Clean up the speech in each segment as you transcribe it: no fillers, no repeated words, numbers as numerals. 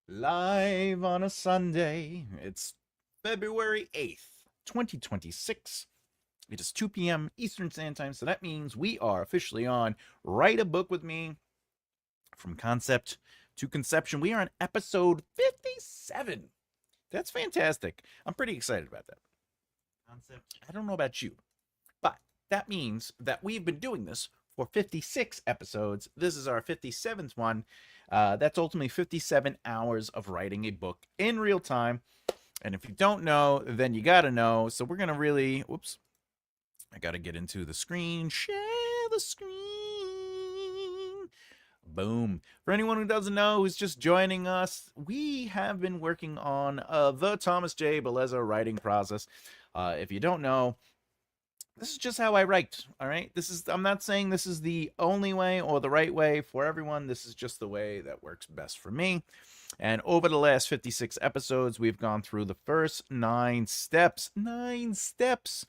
Live on a Sunday. It's February 8th, 2026. It is 2 p.m. Eastern Standard Time, so that means we are officially on Write a Book with Me from concept to conception. We are on episode 57. That's fantastic. I'm pretty excited about that. Concept. I don't know about you, but that means that we've been doing this for 56 episodes. This is our 57th one. That's ultimately 57 hours of writing a book in real time. And if you don't know, then you got to know. So we're going to really, whoops, I got to get into the screen, share the screen. Boom. For anyone who doesn't know, who's just joining us, we have been working on the Thomas J. Bellezza writing process. If you don't know, this is just how I write. All right. I'm not saying this is the only way or the right way for everyone. This is just the way that works best for me. And over the last 56 episodes, we've gone through the first 9 steps. 9 steps.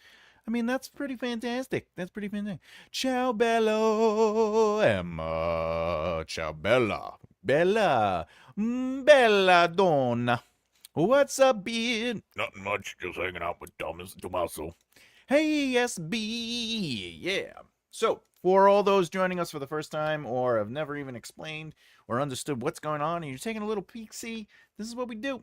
I mean, that's pretty fantastic. That's pretty fantastic. Ciao, bello, Emma. Ciao, Bella. Bella. Bella donna. What's up, beard? Nothing much, just hanging out with Tommaso. Hey, SB! Yeah. So, for all those joining us for the first time or have never even explained or understood what's going on and you're taking a little peek see, this is what we do.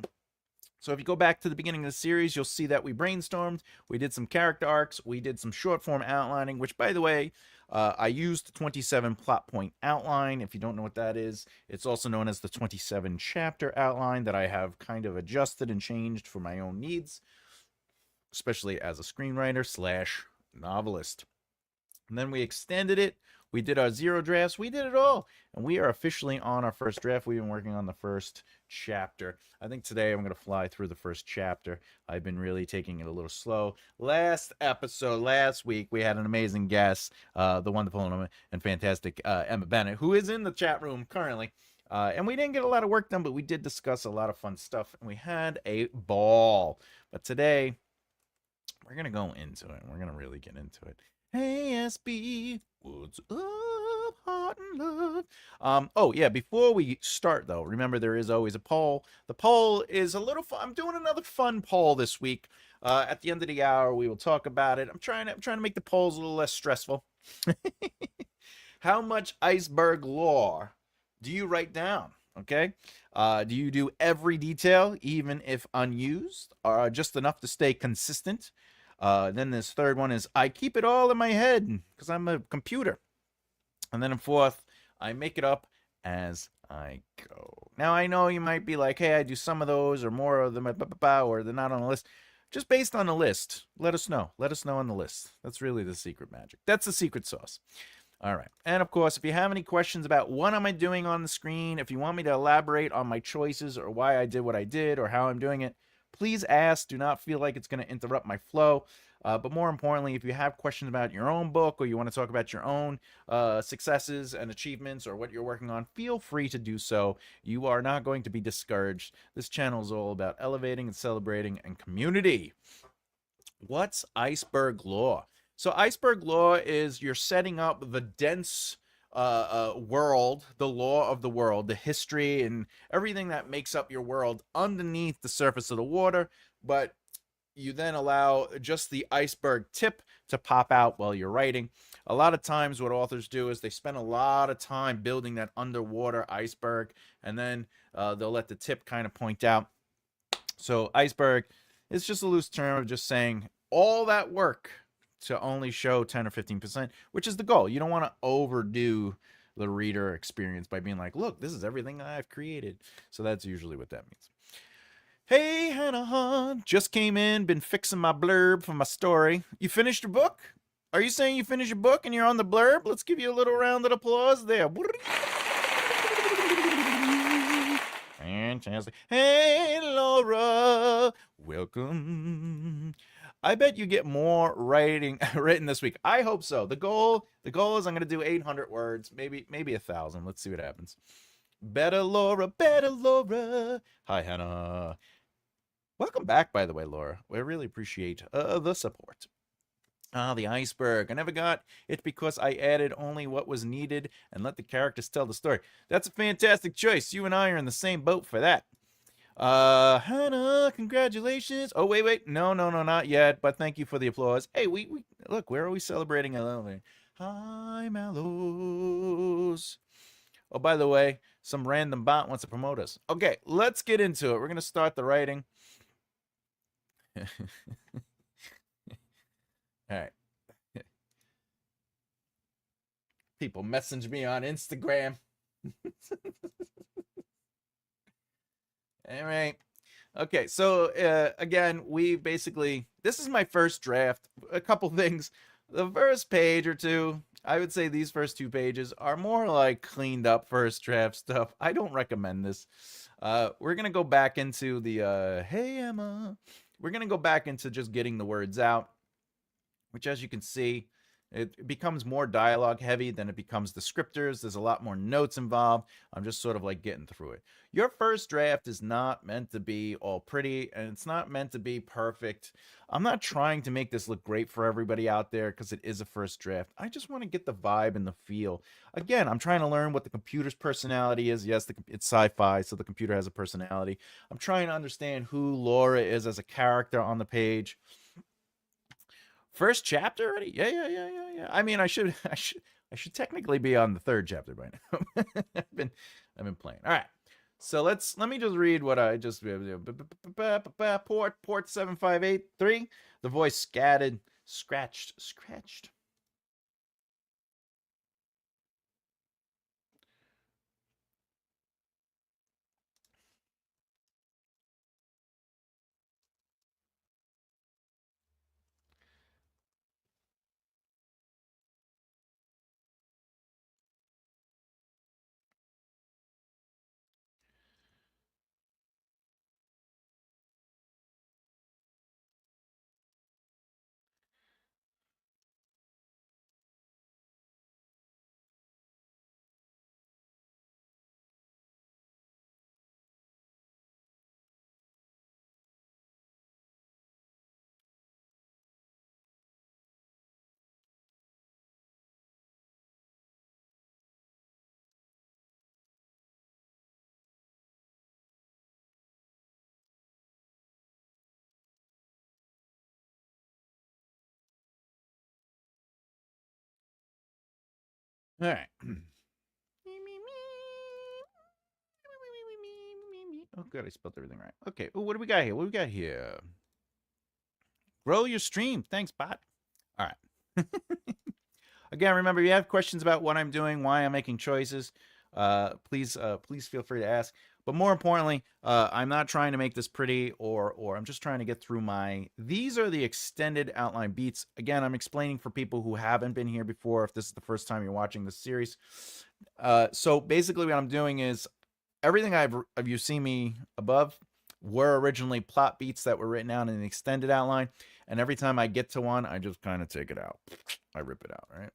So if you go back to the beginning of the series, you'll see that we brainstormed, we did some character arcs, we did some short form outlining, which, by the way, I used the 27 plot point outline. If you don't know what that is, it's also known as the 27 chapter outline that I have kind of adjusted and changed for my own needs, especially as a screenwriter slash novelist. And then we extended it. We did our 0 drafts. We did it all. And we are officially on our first draft. We've been working on the first chapter. I think today I'm going to fly through the first chapter. I've been really taking it a little slow. Last week, we had an amazing guest, the wonderful and fantastic Emma Bennett, who is in the chat room currently. And we didn't get a lot of work done, but we did discuss a lot of fun stuff. And we had a ball. But today, we're going to go into it. We're going to really get into it. Hey, SB, what's up, heart and love? Oh, yeah, before we start, though, remember there is always a poll. The poll is a little fun. I'm doing another fun poll this week. At the end of the hour, we will talk about it. I'm trying to make the polls a little less stressful. How much iceberg lore do you write down? Okay. Do you do every detail, even if unused, or just enough to stay consistent? Then this third one is I keep it all in my head because I'm a computer. And then in fourth, I make it up as I go. Now I know you might be like, hey, I do some of those or more of them, or they're not on the list. Just based on the list, let us know. Let us know on the list. That's really the secret magic. That's the secret sauce. All right. And of course, if you have any questions about what am I doing on the screen, if you want me to elaborate on my choices or why I did what I did or how I'm doing it, please ask. Do not feel like it's going to interrupt my flow. But more importantly, if you have questions about your own book or you want to talk about your own successes and achievements or what you're working on, feel free to do so. You are not going to be discouraged. This channel is all about elevating and celebrating and community. What's iceberg law? So iceberg law is you're setting up the dense world, the law of the world, the history and everything that makes up your world underneath the surface of the water, but you then allow just the iceberg tip to pop out while you're writing. A lot of times what authors do is they spend a lot of time building that underwater iceberg, and then they'll let the tip kind of point out. So iceberg is just a loose term of just saying all that work to only show 10 or 15%, which is the goal. You don't want to overdo the reader experience by being like, look, this is everything I've created. So that's usually what that means. Hey, Hannah, just came in, been fixing my blurb for my story. You finished your book? Are you saying you finished your book and you're on the blurb? Let's give you a little round of applause there. Fantastic. Hey, Laura, welcome. I bet you get more writing written this week. I hope so. The goal is I'm going to do 800 words, maybe 1,000. Let's see what happens. Better Laura, better Laura. Hi, Hannah. Welcome back, by the way, Laura. We really appreciate the support. The iceberg. I never got it because I added only what was needed and let the characters tell the story. That's a fantastic choice. You and I are in the same boat for that. Hannah, congratulations. Oh, wait. No, not yet. But thank you for the applause. Hey, we look, where are we celebrating? Hi, Mallows. Oh, by the way, some random bot wants to promote us. Okay, let's get into it. We're gonna start the writing. All right. People message me on Instagram. All right. Okay, so again, this is my first draft. A couple things. The first page or two, I would say these first 2 pages are more like cleaned up first draft stuff. I don't recommend this. We're going to go back into the, hey, Emma. We're going to go back into just getting the words out, which, as you can see, it becomes more dialogue heavy than it becomes descriptors. There's a lot more notes involved. I'm just sort of like getting through it. Your first draft is not meant to be all pretty, and it's not meant to be perfect. I'm not trying to make this look great for everybody out there because it is a first draft. I just want to get the vibe and the feel. Again, I'm trying to learn what the computer's personality is. Yes, it's sci-fi, so the computer has a personality. I'm trying to understand who Laura is as a character on the page. First chapter already? Yeah. I mean, I should technically be on the third chapter by now. I've been playing. All right. So let me just read what I just port 7583. The voice scratched. All right. Oh, good. I spelled everything right. Okay. Oh, what do we got here? What do we got here? Grow your stream. Thanks, bot. All right. Again, remember, if you have questions about what I'm doing, why I'm making choices, please feel free to ask. But more importantly, I'm not trying to make this pretty, or I'm just trying to get through these are the extended outline beats. Again, I'm explaining for people who haven't been here before, if this is the first time you're watching this series. So basically what I'm doing is everything you see me above were originally plot beats that were written out in an extended outline. And every time I get to one, I just kind of take it out. I rip it out, right?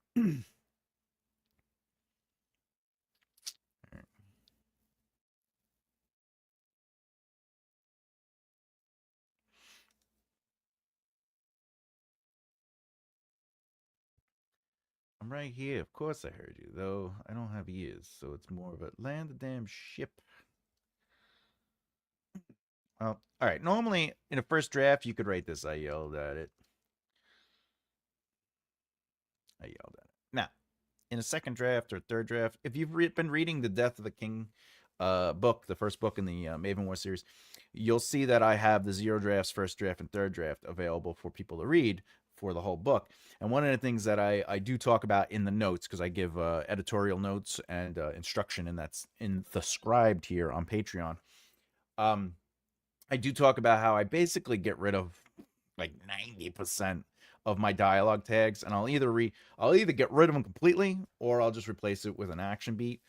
I'm right here. Of course I heard you, though I don't have ears, so it's more of a land the damn ship. Well, all right. Normally, in a first draft, you could write this. I yelled at it. Now, in a second draft or third draft, if you've been reading the Death of the King book, the first book in the Maven War series, you'll see that I have the 0 drafts, first draft, and third draft available for people to read for the whole book. And one of the things that I do talk about in the notes, because I give editorial notes and instruction, and that's in the scribed here on Patreon. I do talk about how I basically get rid of like 90% of my dialogue tags, and I'll either get rid of them completely, or I'll just replace it with an action beat.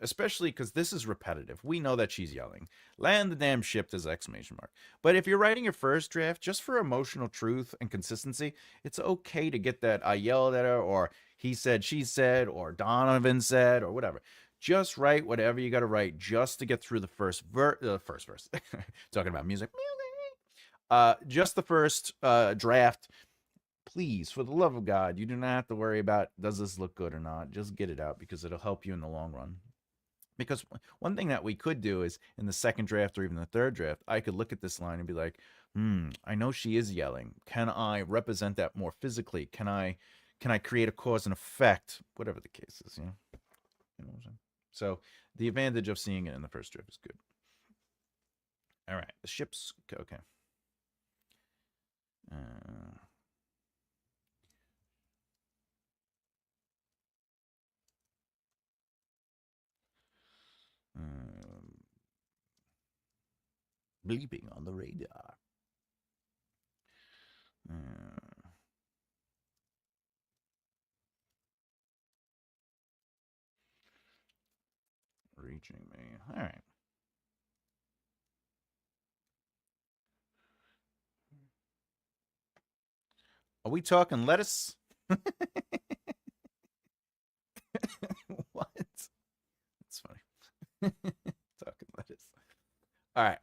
Especially because this is repetitive. We know that she's yelling, "Land the damn ship!" There's exclamation mark. But if you're writing your first draft, just for emotional truth and consistency, it's okay to get that "I yelled at her," or "he said," "she said," or "Donovan said," or whatever. Just write whatever you got to write just to get through the first verse. Talking about music. Just the first draft. Please, for the love of God, you do not have to worry about does this look good or not. Just get it out because it'll help you in the long run. Because one thing that we could do is in the second draft or even the third draft, I could look at this line and be like, I know she is yelling. Can I represent that more physically? Can I create a cause and effect? Whatever the case is, You know what I'm saying? So the advantage of seeing it in the first draft is good. All right, the ships. Okay. Uh, um, bleeping on the radar. Uh, reaching me. All right. Are we talking lettuce? What? That's funny. Talking lettuce. All right.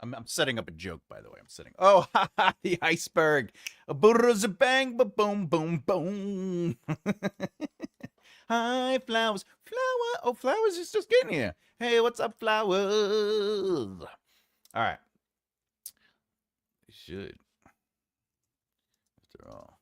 I'm setting up a joke, by the way. I'm setting. Oh, the iceberg. A bang, ba boom, boom, boom. Hi, flowers, flower. Oh, flowers is just getting here. Hey, what's up, flowers? All right. They should, after all.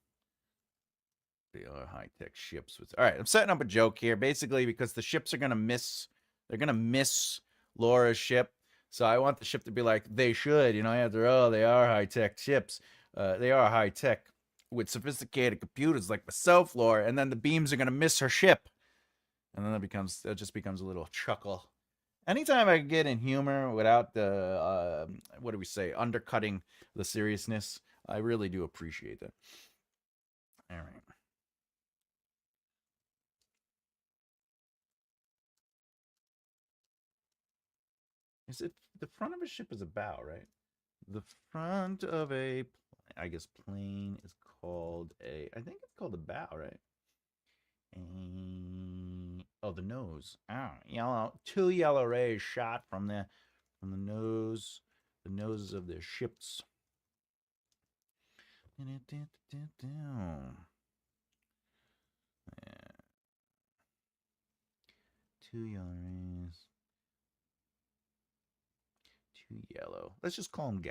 They are high tech ships. All right, I'm setting up a joke here, basically because the ships are gonna miss. They're gonna miss Laura's ship. So I want the ship to be like they should. After all, they are high tech ships. They are high tech with sophisticated computers like myself, Laura. And then the beams are gonna miss her ship, and then that just becomes a little chuckle. Anytime I can get in humor without the what do we say, undercutting the seriousness, I really do appreciate that. All right. Is it the front of a ship is a bow, right? The front of a, I guess, plane is called a. I think it's called a bow, right? Oh, the nose. Oh, yellow. Two yellow rays shot from the nose, the noses of their ships. Two yellow rays. Two yellow. Let's just call them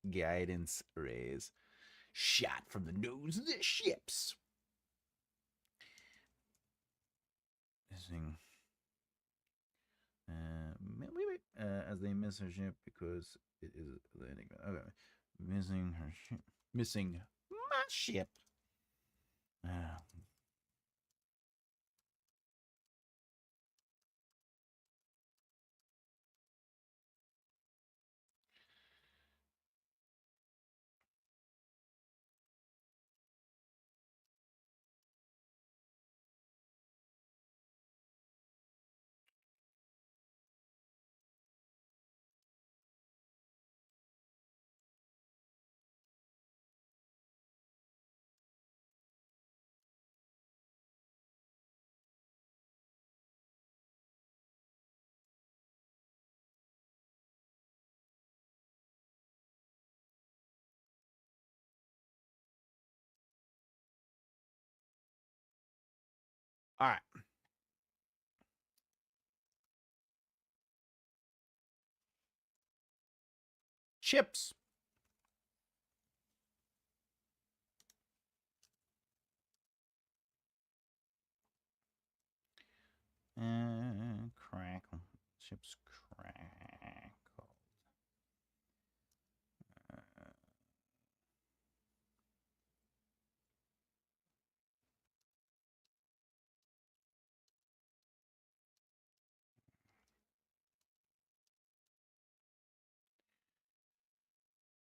guidance rays. Shot from the nose of the ships. Missing. Wait. As they miss her ship because it is landing. Okay. Missing her ship. Missing my ship. Uh, all right. Chips. Crackle. Ship's crackle.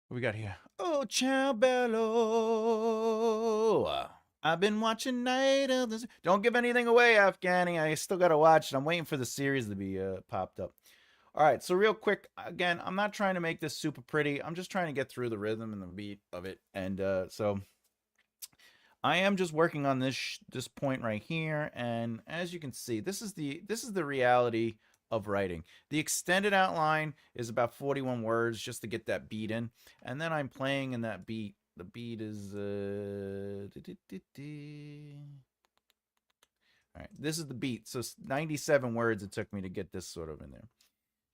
What we got here? Oh, ciao, bello. I've been watching Night of the... Don't give anything away, Afghani. I still got to watch it. I'm waiting for the series to be popped up. All right, so real quick, again, I'm not trying to make this super pretty. I'm just trying to get through the rhythm and the beat of it. And so I am just working on this point right here, and as you can see, this is the reality of writing. The extended outline is about 41 words just to get that beat in, and then I'm playing in that beat. The beat is all right. This is the beat. So 97 words it took me to get this sort of in there.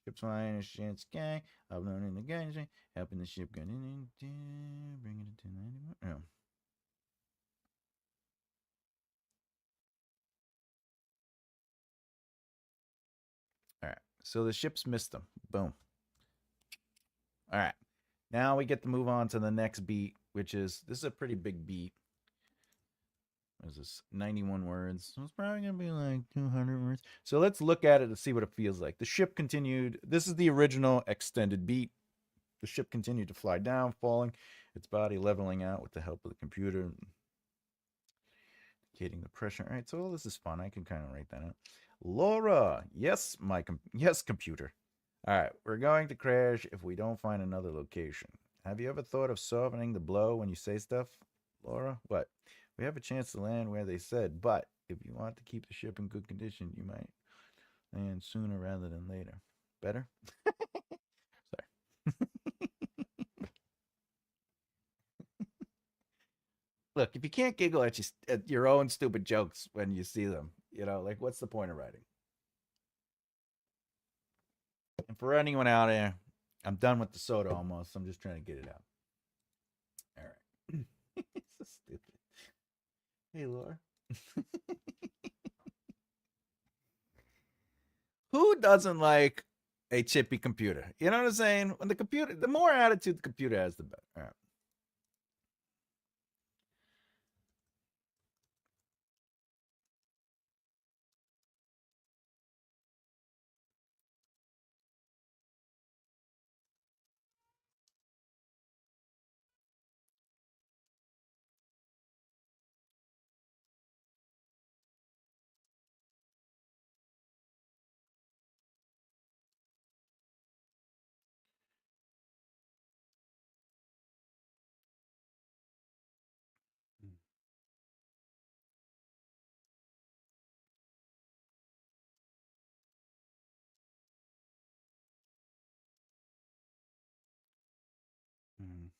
Ships flying a shit's gang, uploading the gang, helping the ship get in, bringing it to 91. Oh. All right. So the ships missed them. Boom. All right. Now we get to move on to the next beat, which is this is a pretty big beat. What is this? 91 words. So it's probably going to be like 200 words. So let's look at it to see what it feels like. The ship continued. This is the original extended beat. The ship continued to fly down, falling, its body leveling out with the help of the computer, indicating the pressure. All right, so all this is fun. I can kind of write that out. Laura, yes, yes, computer. All right, we're going to crash if we don't find another location. Have you ever thought of softening the blow when you say stuff, Laura? What? We have a chance to land where they said, but if you want to keep the ship in good condition, you might land sooner rather than later. Better? Sorry. Look, if you can't giggle at your own stupid jokes when you see them, like what's the point of writing? And for anyone out there, I'm done with the soda almost. I'm just trying to get it out. All right. So stupid. Hey, Laura. Who doesn't like a chippy computer? You know what I'm saying? When the more attitude the computer has, the better. All right. Mm.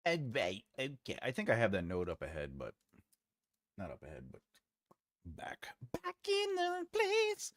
Right. Okay. I think I have that note up ahead, but not up ahead, but back. Back in the place.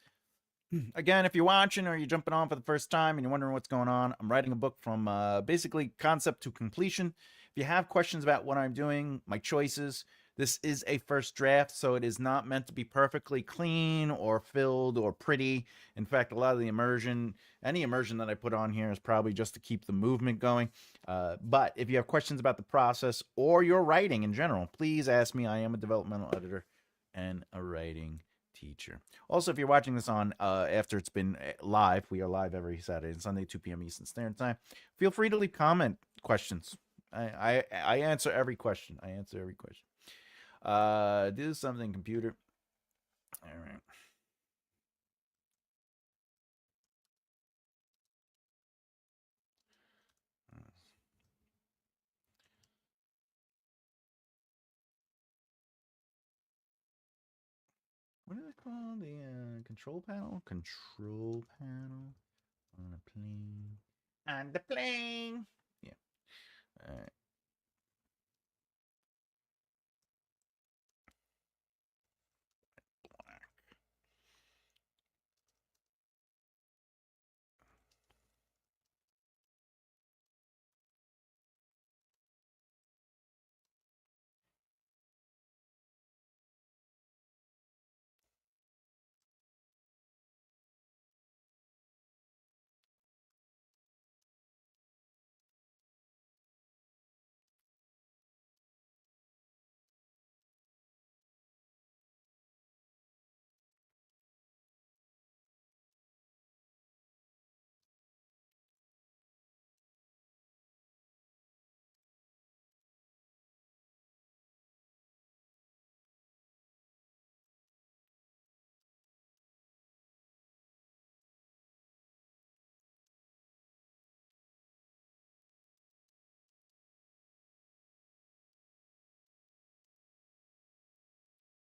Again, if you're watching or you're jumping on for the first time and you're wondering what's going on, I'm writing a book from basically concept to completion. If you have questions about what I'm doing, my choices, This is a first draft, so it is not meant to be perfectly clean or filled or pretty. In fact, a lot of the immersion, any immersion that I put on here is probably just to keep the movement going. But if you have questions about the process or your writing in general, please ask me. I am a developmental editor and a writing teacher. Also, if you're watching this on after it's been live, we are live every Saturday and Sunday, 2 p.m. Eastern Standard Time. Feel free to leave comment questions. I answer every question. I answer every question. Do something, computer. All right. What is it called? The control panel? Control panel on a plane. On the plane. Yeah. All right.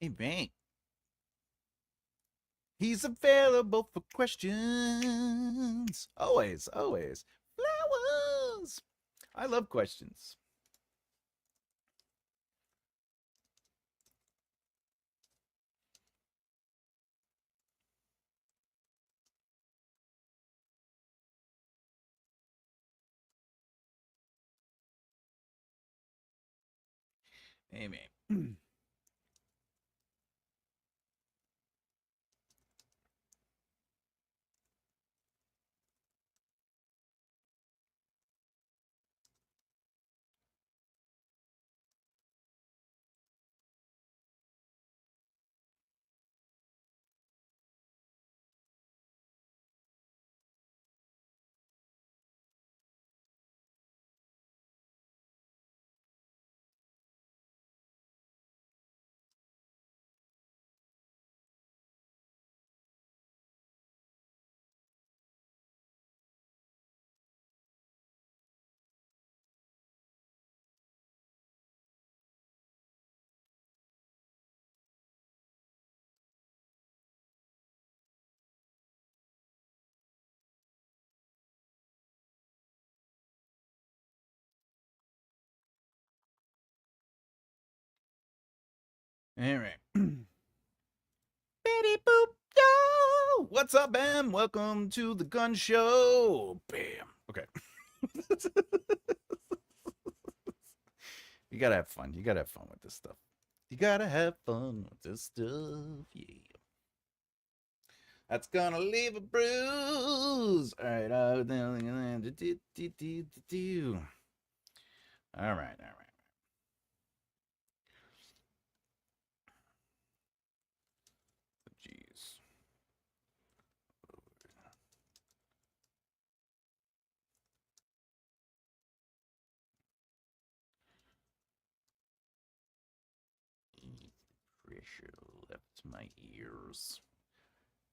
Hey, Bank. He's available for questions. Always, always. Flowers. I love questions. Hey, man. All right. Betty boop. Yo! What's up, Bam? Welcome to the gun show. Bam. Okay. You gotta have fun. You gotta have fun with this stuff. You gotta have fun with this stuff. Yeah. That's gonna leave a bruise. All right. All right. All right. Jeez. Pressure left my ears.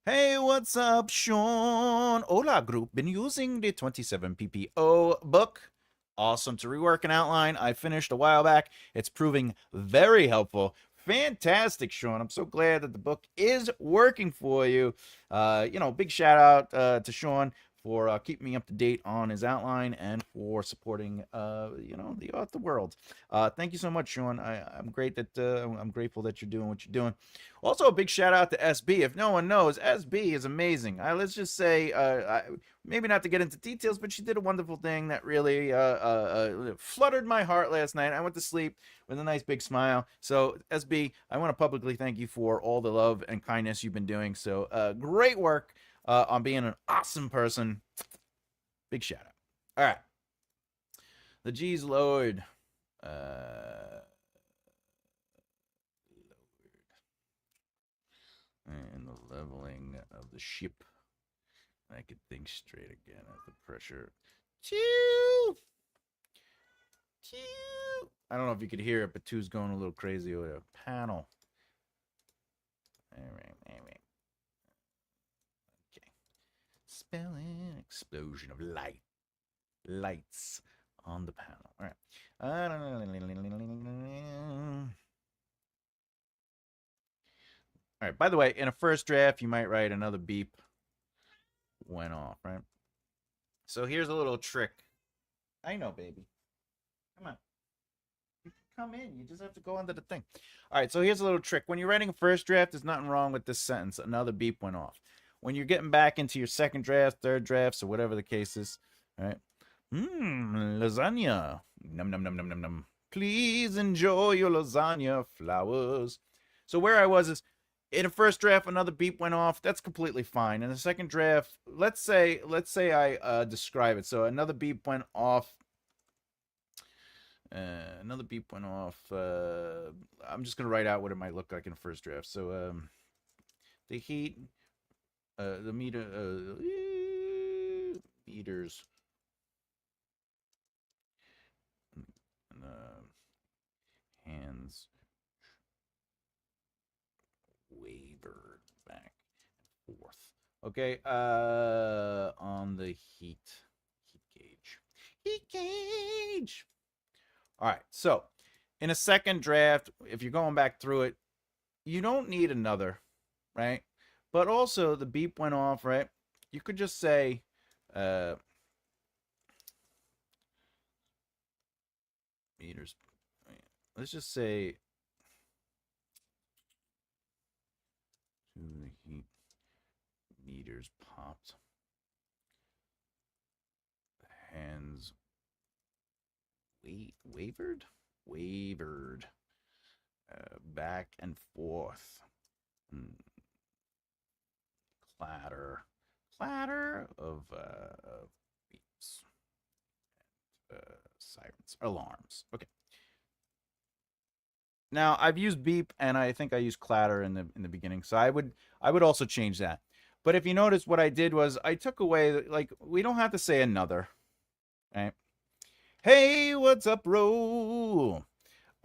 Hey, what's up, Sean? Hola, group. Been using the 27 PPO book. Awesome to rework an outline. I finished a while back. It's proving very helpful. Fantastic, Sean. I'm so glad that the book is working for you. Big shout out to Sean for keeping me up to date on his outline and for supporting, the world. Thank you so much, Sean. I'm I'm grateful that you're doing what you're doing. Also, a big shout out to SB. If no one knows, SB is amazing. Let's just say, maybe not to get into details, but she did a wonderful thing that really fluttered my heart last night. I went to sleep with a nice big smile. So, SB, I want to publicly thank you for all the love and kindness you've been doing. So, great work on being an awesome person. Big shout out. All right. The G's Lord. And the leveling of the ship. I could think straight again as the pressure. Choo! Choo! I don't know if you could hear it, but two's going a little crazy over the panel. All right. Okay. Spelling explosion of lights on the panel. All right. All right. By the way, in a first draft, you might write another beep went off, right? So here's a little trick. I know, baby. Come on. You can come in. You just have to go under the thing. All right. So here's a little trick. When you're writing a first draft, there's nothing wrong with this sentence. Another beep went off. When you're getting back into your second draft, third drafts, or whatever the case is, all right? Lasagna. Num, num, num, num, num, num. Please enjoy your lasagna flowers. So where I was is, in a first draft, another beep went off. That's completely fine. In the second draft, let's say I describe it. So another beep went off. Another beep went off. I'm just gonna write out what it might look like in a first draft. So the heat, the meters. Hands wavered back and forth. Okay, on the heat gauge. All right, so in a second draft, if you're going back through it, you don't need another, right? But also the beep went off, right? You could just say, meters. Let's just say to the heat meters popped. The hands wavered back and forth. Clatter of beeps, sirens, alarms. Okay. Now I've used beep and I think I used clatter in the beginning, so I would also change that. But if you notice, what I did was I took away, like, we don't have to say another, right? Hey, what's up, bro?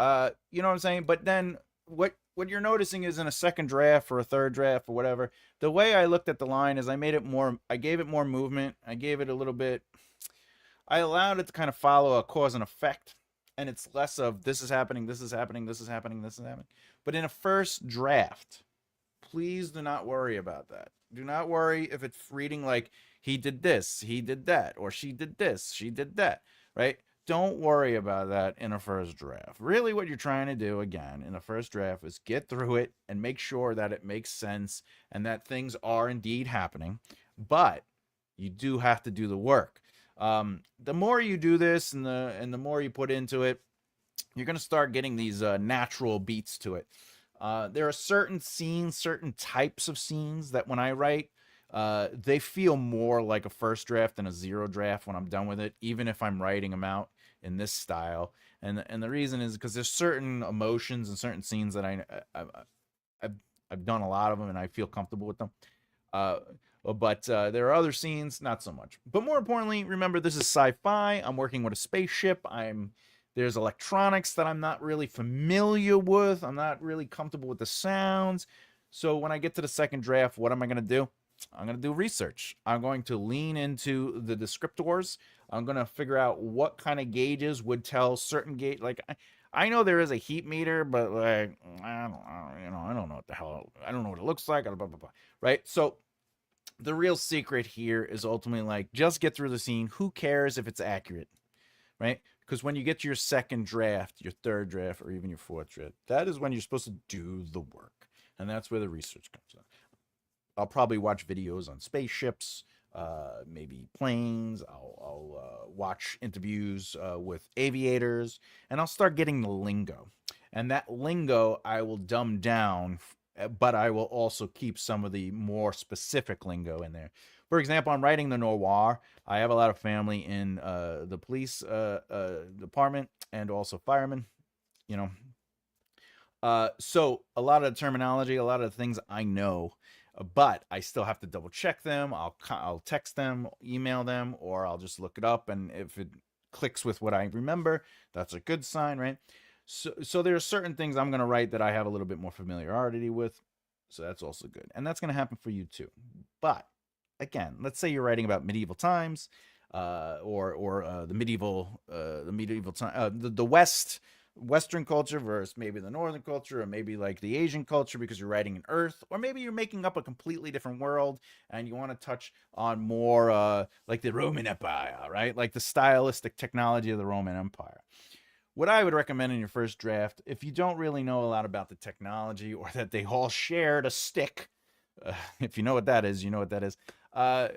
You know what I'm saying? But then what you're noticing is, in a second draft or a third draft or whatever, the way I looked at the line is I gave it more movement. I gave it a little bit. I allowed it to kind of follow a cause and effect. And it's less of this is happening, this is happening, this is happening, this is happening. But in a first draft, please do not worry about that. Do not worry if it's reading like he did this, he did that, or she did this, she did that, right? Don't worry about that in a first draft. Really, what you're trying to do, again, in a first draft is get through it and make sure that it makes sense and that things are indeed happening. But you do have to do the work. The more you do this and the more you put into it, you're going to start getting these natural beats to it. There are certain scenes, certain types of scenes that when I write, they feel more like a first draft than a zero draft when I'm done with it, even if I'm writing them out in this style. And the reason is because there's certain emotions and certain scenes that I've done a lot of them and I feel comfortable with them. But there are other scenes, not so much. But more importantly, remember, this is sci-fi. I'm working with a spaceship. There's electronics that I'm not really familiar with. I'm not really comfortable with the sounds. So when I get to the second draft, what am I going to do? I'm going to do research. I'm going to lean into the descriptors. I'm going to figure out what kind of gauges would tell certain gauge. Like, I know there is a heat meter, but like, I don't know what the hell. I don't know what it looks like. Blah, blah, blah, right? So the real secret here is ultimately like just get through the scene. Who cares if it's accurate, right? Because when you get to your second draft, your third draft, or even your fourth draft, that is when you're supposed to do the work, and that's where the research comes in. I'll probably watch videos on spaceships, maybe planes. I'll watch interviews with aviators, and I'll start getting the lingo. And that lingo I will dumb down, but I will also keep some of the more specific lingo in there. For example, I'm writing the noir. I have a lot of family in the police department and also firemen. You know, so a lot of the terminology, a lot of the things I know, but I still have to double check them. I'll text them, email them, or I'll just look it up, and if it clicks with what I remember, that's a good sign, right? So there are certain things I'm gonna write that I have a little bit more familiarity with, so that's also good, and that's gonna happen for you too. But again, let's say you're writing about medieval times, or the medieval time, the Western culture versus maybe the Northern culture, or maybe like the Asian culture because you're writing in Earth, or maybe you're making up a completely different world and you want to touch on more like the Roman Empire, right? Like the stylistic technology of the Roman Empire. What I would recommend in your first draft, if you don't really know a lot about the technology or that they all shared a stick, if you know what that is, you know what that is. Uh,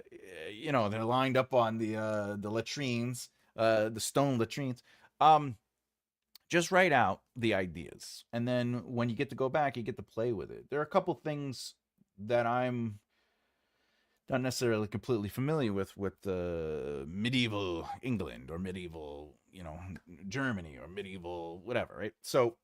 they're lined up on the latrines, the stone latrines. Um, just write out the ideas, and then when you get to go back, you get to play with it. There are a couple things that I'm not necessarily completely familiar with medieval England or medieval, Germany or medieval whatever, right? So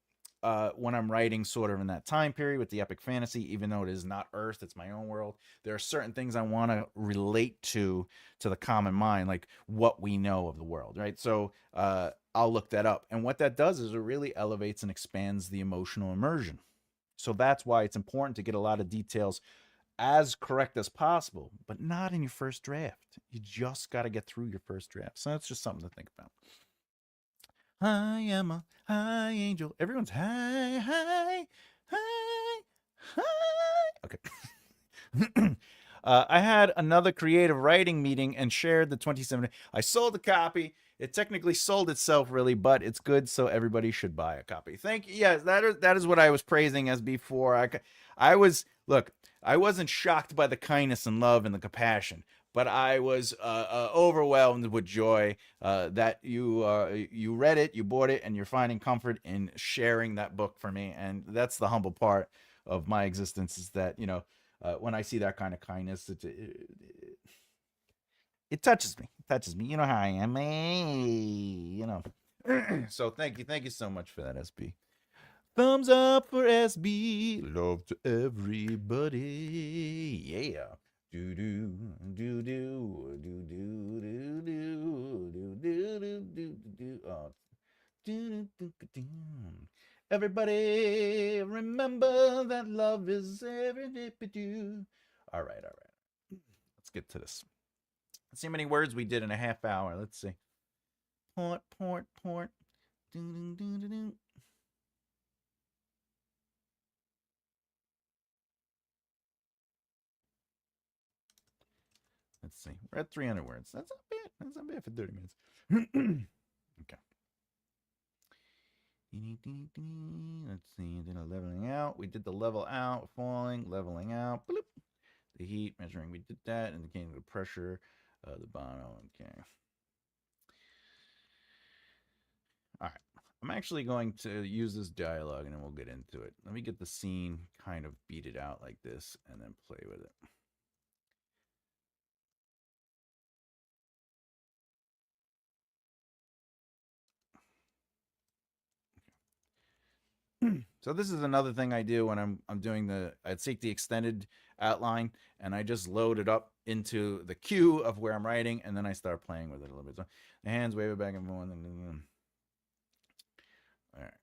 when I'm writing sort of in that time period with the epic fantasy, even though it is not Earth, it's my own world, there are certain things I want to relate to the common mind, like what we know of the world, right? So I'll look that up. And what that does is it really elevates and expands the emotional immersion. So that's why it's important to get a lot of details as correct as possible, but not in your first draft. You just got to get through your first draft. So that's just something to think about. I am a high angel. Everyone's high, high, high, high. Okay. I had another creative writing meeting and shared the 27. I sold a copy. It technically sold itself, really, but it's good, so everybody should buy a copy. Thank you. Yes, that is what I was praising as before. I was look. I wasn't shocked by the kindness and love and the compassion, but I was overwhelmed with joy that you read it, you bought it, and you're finding comfort in sharing that book for me. And that's the humble part of my existence, is that when I see that kind of kindness, it touches me. It touches me. You know how I am, So thank you so much for that, SB. Thumbs up for SB. Love to everybody. Yeah. Do do do do do do do do do do do do. Oh. Do, do, do, do. Everybody remember that love is every do. All right, all right. Let's get to this. Let's see how many words we did in a half hour. Let's see. Port, port, port. Do, do, do, do, do. Let's see. We're at 300 words. That's not bad. That's not bad for 30 minutes. Okay. Let's see. Then a leveling out. We did the level out, falling, leveling out. Bloop. The heat measuring. We did that. Indicating the pressure. The bottom. Okay. All right. I'm actually going to use this dialogue and then we'll get into it. Let me get the scene kind of beat it out like this and then play with it. So this is another thing I do when I'm doing I take the extended outline and I just load it up into the queue of where I'm writing, and then I start playing with it a little bit. So the hands wave it back and forth. All right.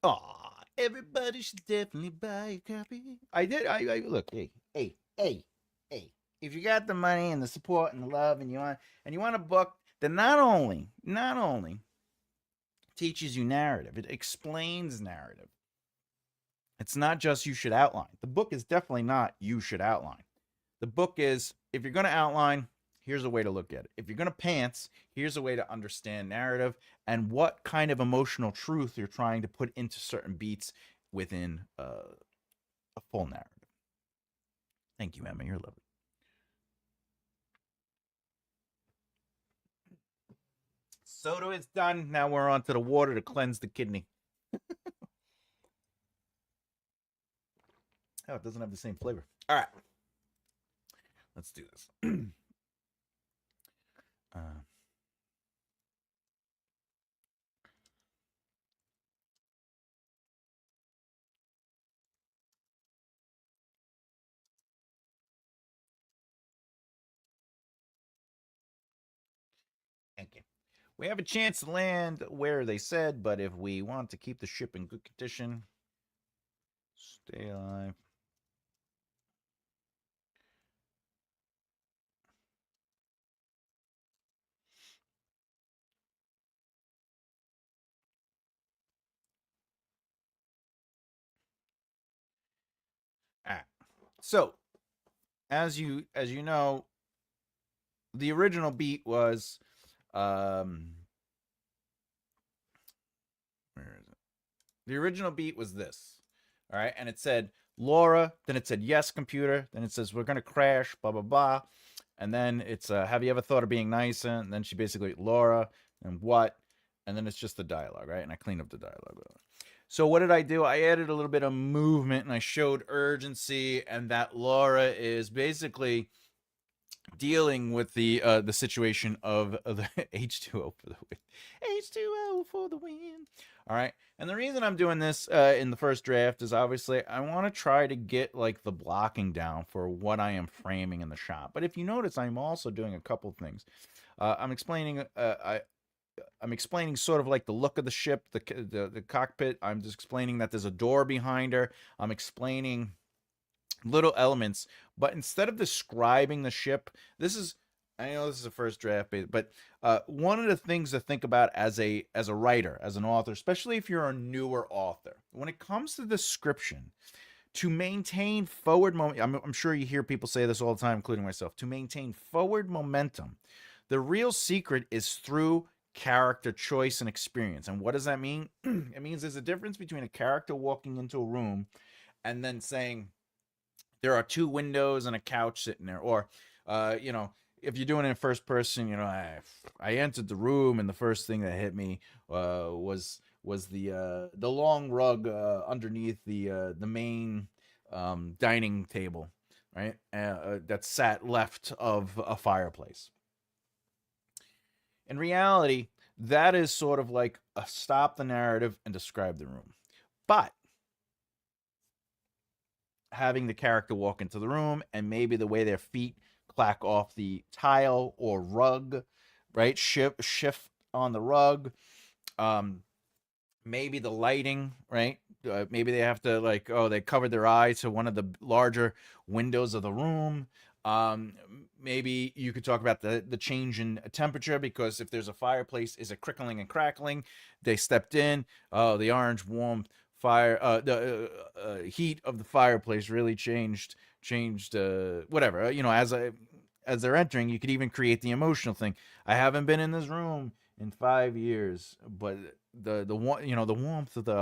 Aw, everybody should definitely buy a copy. I did. I look. Hey. If you got the money and the support and the love, and you want a book that not only teaches you narrative, it explains narrative. It's not just you should outline. The book is definitely not you should outline. The book is, if you're going to outline, here's a way to look at it. If you're going to pants, here's a way to understand narrative and what kind of emotional truth you're trying to put into certain beats within a full narrative. Thank you, Emma. You're lovely. Soda is done. Now we're on to the water to cleanse the kidney. Oh, it doesn't have the same flavor. All right. Let's do this. uh, thank you. We have a chance to land where they said, but if we want to keep the ship in good condition, stay alive. Ah. So, as you know, the original beat was where is it? The original beat was this. All right, and it said Laura, then it said yes computer, then it says we're going to crash, blah blah blah. And then it's have you ever thought of being nice? And then she basically Laura and what? And then it's just the dialogue, right? And I cleaned up the dialogue. So what did I do? I added a little bit of movement and I showed urgency, and that Laura is basically dealing with the situation of the H2O for the win. H2O for the win. All right. And the reason I'm doing this in the first draft is obviously I want to try to get like the blocking down for what I am framing in the shot. But if you notice, I'm also doing a couple things. I'm explaining I'm explaining sort of like the look of the ship, the cockpit. I'm just explaining that there's a door behind her. I'm explaining little elements, but instead of describing the ship, this is, I know this is a first draft, but one of the things to think about as a writer, as an author, especially if you're a newer author, when it comes to description, to maintain forward momentum, I'm sure you hear people say this all the time, including myself, to maintain forward momentum, the real secret is through character choice and experience. And what does that mean? It means there's a difference between a character walking into a room and then saying, there are two windows and a couch sitting there, or if you're doing it in first person, I entered the room and the first thing that hit me was the long rug underneath the main dining table, right, that sat left of a fireplace. In reality, that is sort of like a stop the narrative and describe the room. But having the character walk into the room and maybe the way their feet clack off the tile or rug, right? Shift on the rug. Maybe the lighting, right? Maybe they have to they covered their eyes to one of the larger windows of the room. Maybe you could talk about the change in temperature, because if there's a fireplace, is it crickling and crackling? They stepped in. Oh, the orange warmth the heat of the fireplace really changed whatever, as they're entering. You could even create the emotional thing. I haven't been in this room in 5 years, but the warmth of the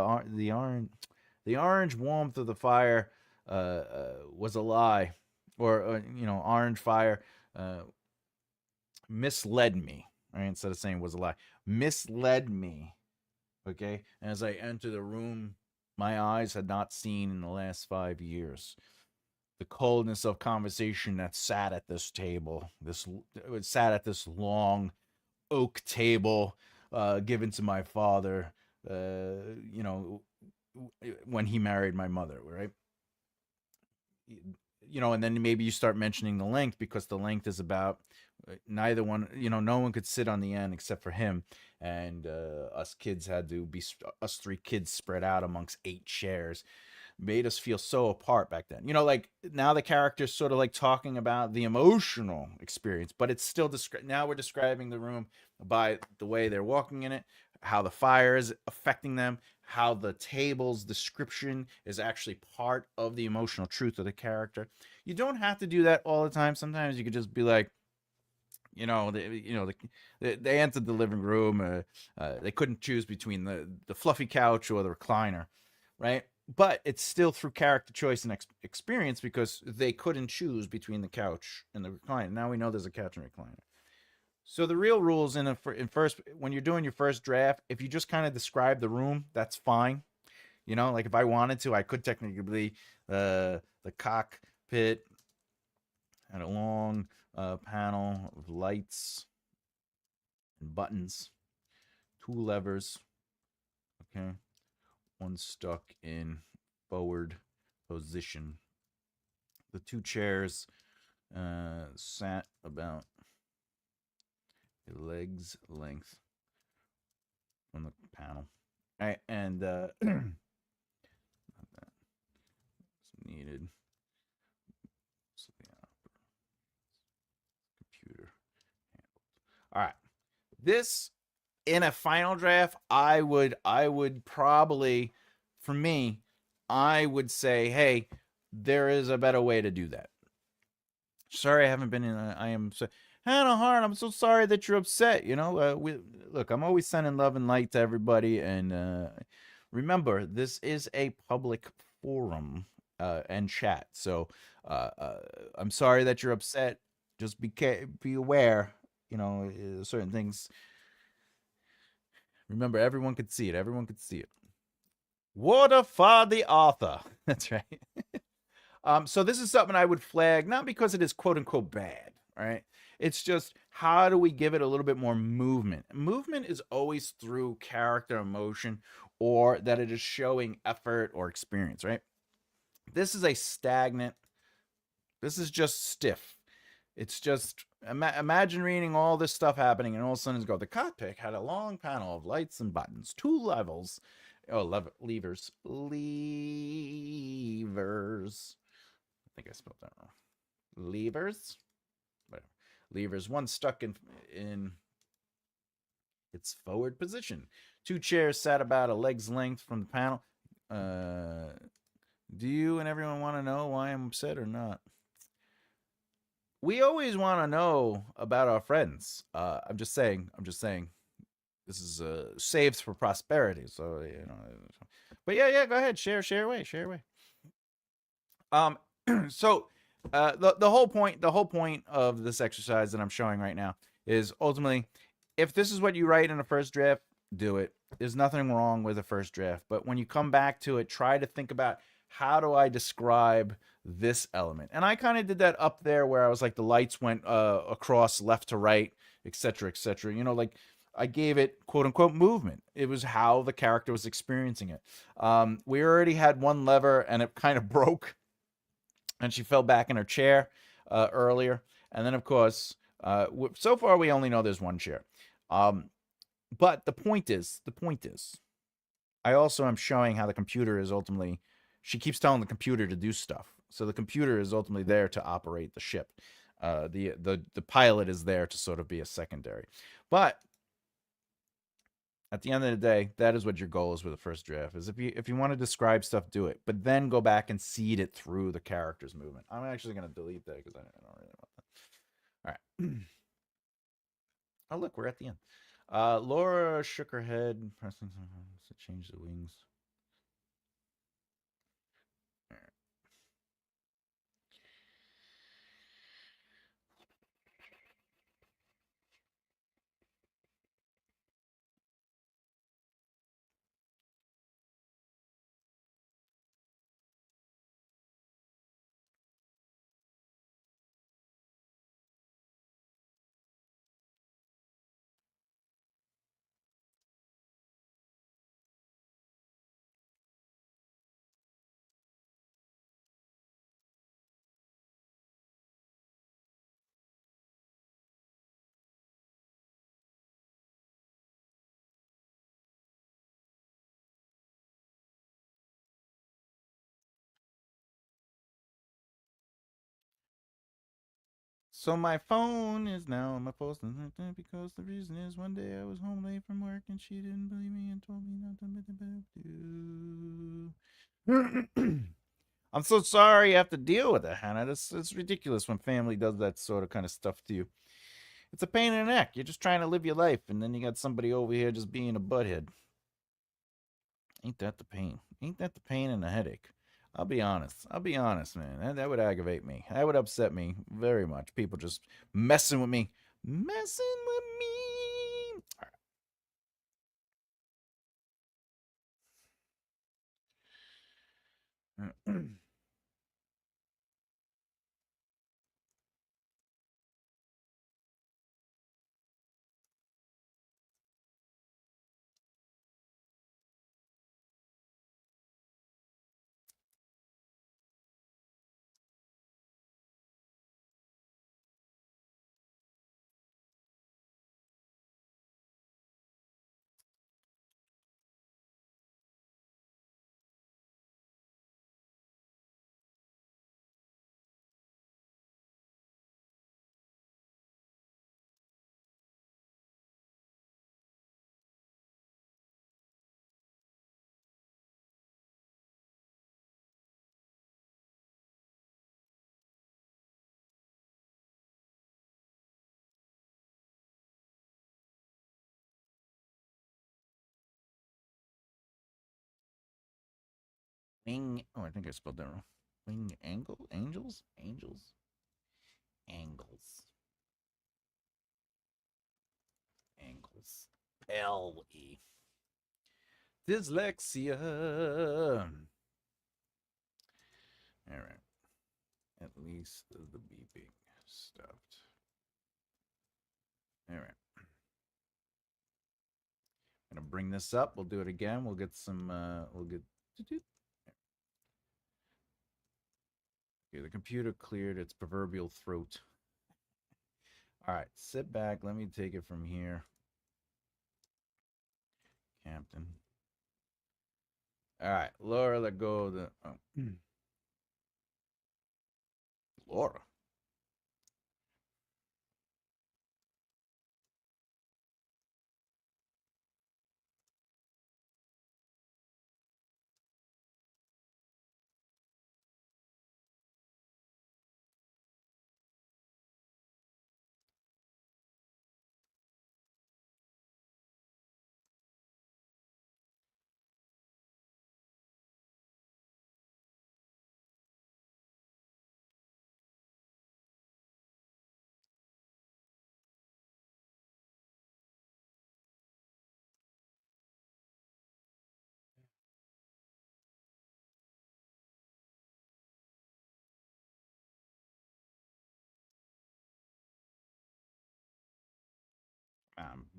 orange warmth of the fire was a lie, or orange fire misled me, right? Instead of saying was a lie, misled me. Okay, and as I enter the room, my eyes had not seen in the last 5 years. The coldness of conversation that sat at this table, sat at this long oak table given to my father, when he married my mother, right? And then maybe you start mentioning the length, because the length is about Neither one, no one could sit on the end except for him, and us kids had to be us three kids spread out amongst 8 chairs. Made us feel so apart back then. Like now the character's sort of like talking about the emotional experience, but it's still now we're describing the room by the way they're walking in it, how the fire is affecting them, how the table's description is actually part of the emotional truth of the character. You don't have to do that all the time. Sometimes you could just be like, they entered the living room. They couldn't choose between the fluffy couch or the recliner, right? But it's still through character choice and experience because they couldn't choose between the couch and the recliner. Now we know there's a couch and recliner. So the real rules in first when you're doing your first draft, if you just kind of describe the room, that's fine. Like if I wanted to, I could technically the cockpit had a long panel of lights and buttons, 2 levers. Okay, one stuck in forward position. The 2 chairs sat about a leg's length from the panel. All right, and not that it's needed. So the computer handled. All right, this in a final draft, I would probably, for me, I would say, hey, there is a better way to do that. Sorry, I haven't been in. I am so Hannah Hart. I'm so sorry that you're upset. Look, I'm always sending love and light to everybody, and remember, this is a public forum and chat. So I'm sorry that you're upset. Just be aware. Certain things. Remember, everyone could see it. Everyone could see it. Water for the author. That's right. So this is something I would flag, not because it is quote unquote bad, right? It's just how do we give it a little bit more movement? Movement is always through character emotion or that it is showing effort or experience, right? This is a stagnant, this is just stiff. It's just imagine reading all this stuff happening, and all of a sudden, the cockpit had a long panel of lights and buttons, 2 levels. Oh, levers. I think I spelled that wrong. Levers, whatever. Levers. One stuck in its forward position. 2 chairs sat about a leg's length from the panel. Do you and everyone want to know why I'm upset or not? We always want to know about our friends. I'm just saying. This is saves for prosperity. So but yeah. Go ahead. Share away. So the whole point of this exercise that I'm showing right now is ultimately, if this is what you write in a first draft, do it. There's nothing wrong with a first draft, but when you come back to it, try to think about how do I describe this element. And I kind of did that up there where I was like the lights went across left to right, etc., etc. Like I gave it quote unquote movement. It was how the character was experiencing it. We already had one lever and it kind of broke and she fell back in her chair earlier. And then, of course, so far we only know there's one chair. But the point is, I also am showing how the computer is ultimately, she keeps telling the computer to do stuff. So the computer is ultimately there to operate the ship. The pilot is there to sort of be a secondary. But at the end of the day, that is what your goal is with the first draft. Is if you want to describe stuff, do it. But then go back and seed it through the character's movement. I'm actually going to delete that because I don't really want that. All right. Oh, look, we're at the end. Laura shook her head, pressing to change the wings. So my phone is now on my post because the reason is one day I was home late from work and she didn't believe me and told me not to do. I'm so sorry you have to deal with it, Hannah. It's ridiculous when family does that sort of kind of stuff to you. It's a pain in the neck. You're just trying to live your life, and then you got somebody over here just being a butthead. Ain't that the pain? Ain't that the pain and the headache? I'll be honest. I'll be honest, man. That would aggravate me. That would upset me very much. People just messing with me. Messing with me. All right. Wing. Oh, I think I spelled that wrong. Wing angle? Angels? Angels? Angles. Angles. L-E. Dyslexia. All right. At least the beeping stopped. All right. I'm gonna bring this up. We'll do it again. We'll get some. We'll get. Okay, the computer cleared its proverbial throat. All right, sit back. Let me take it from here. Captain. All right, Laura, let go of the. Oh. Laura.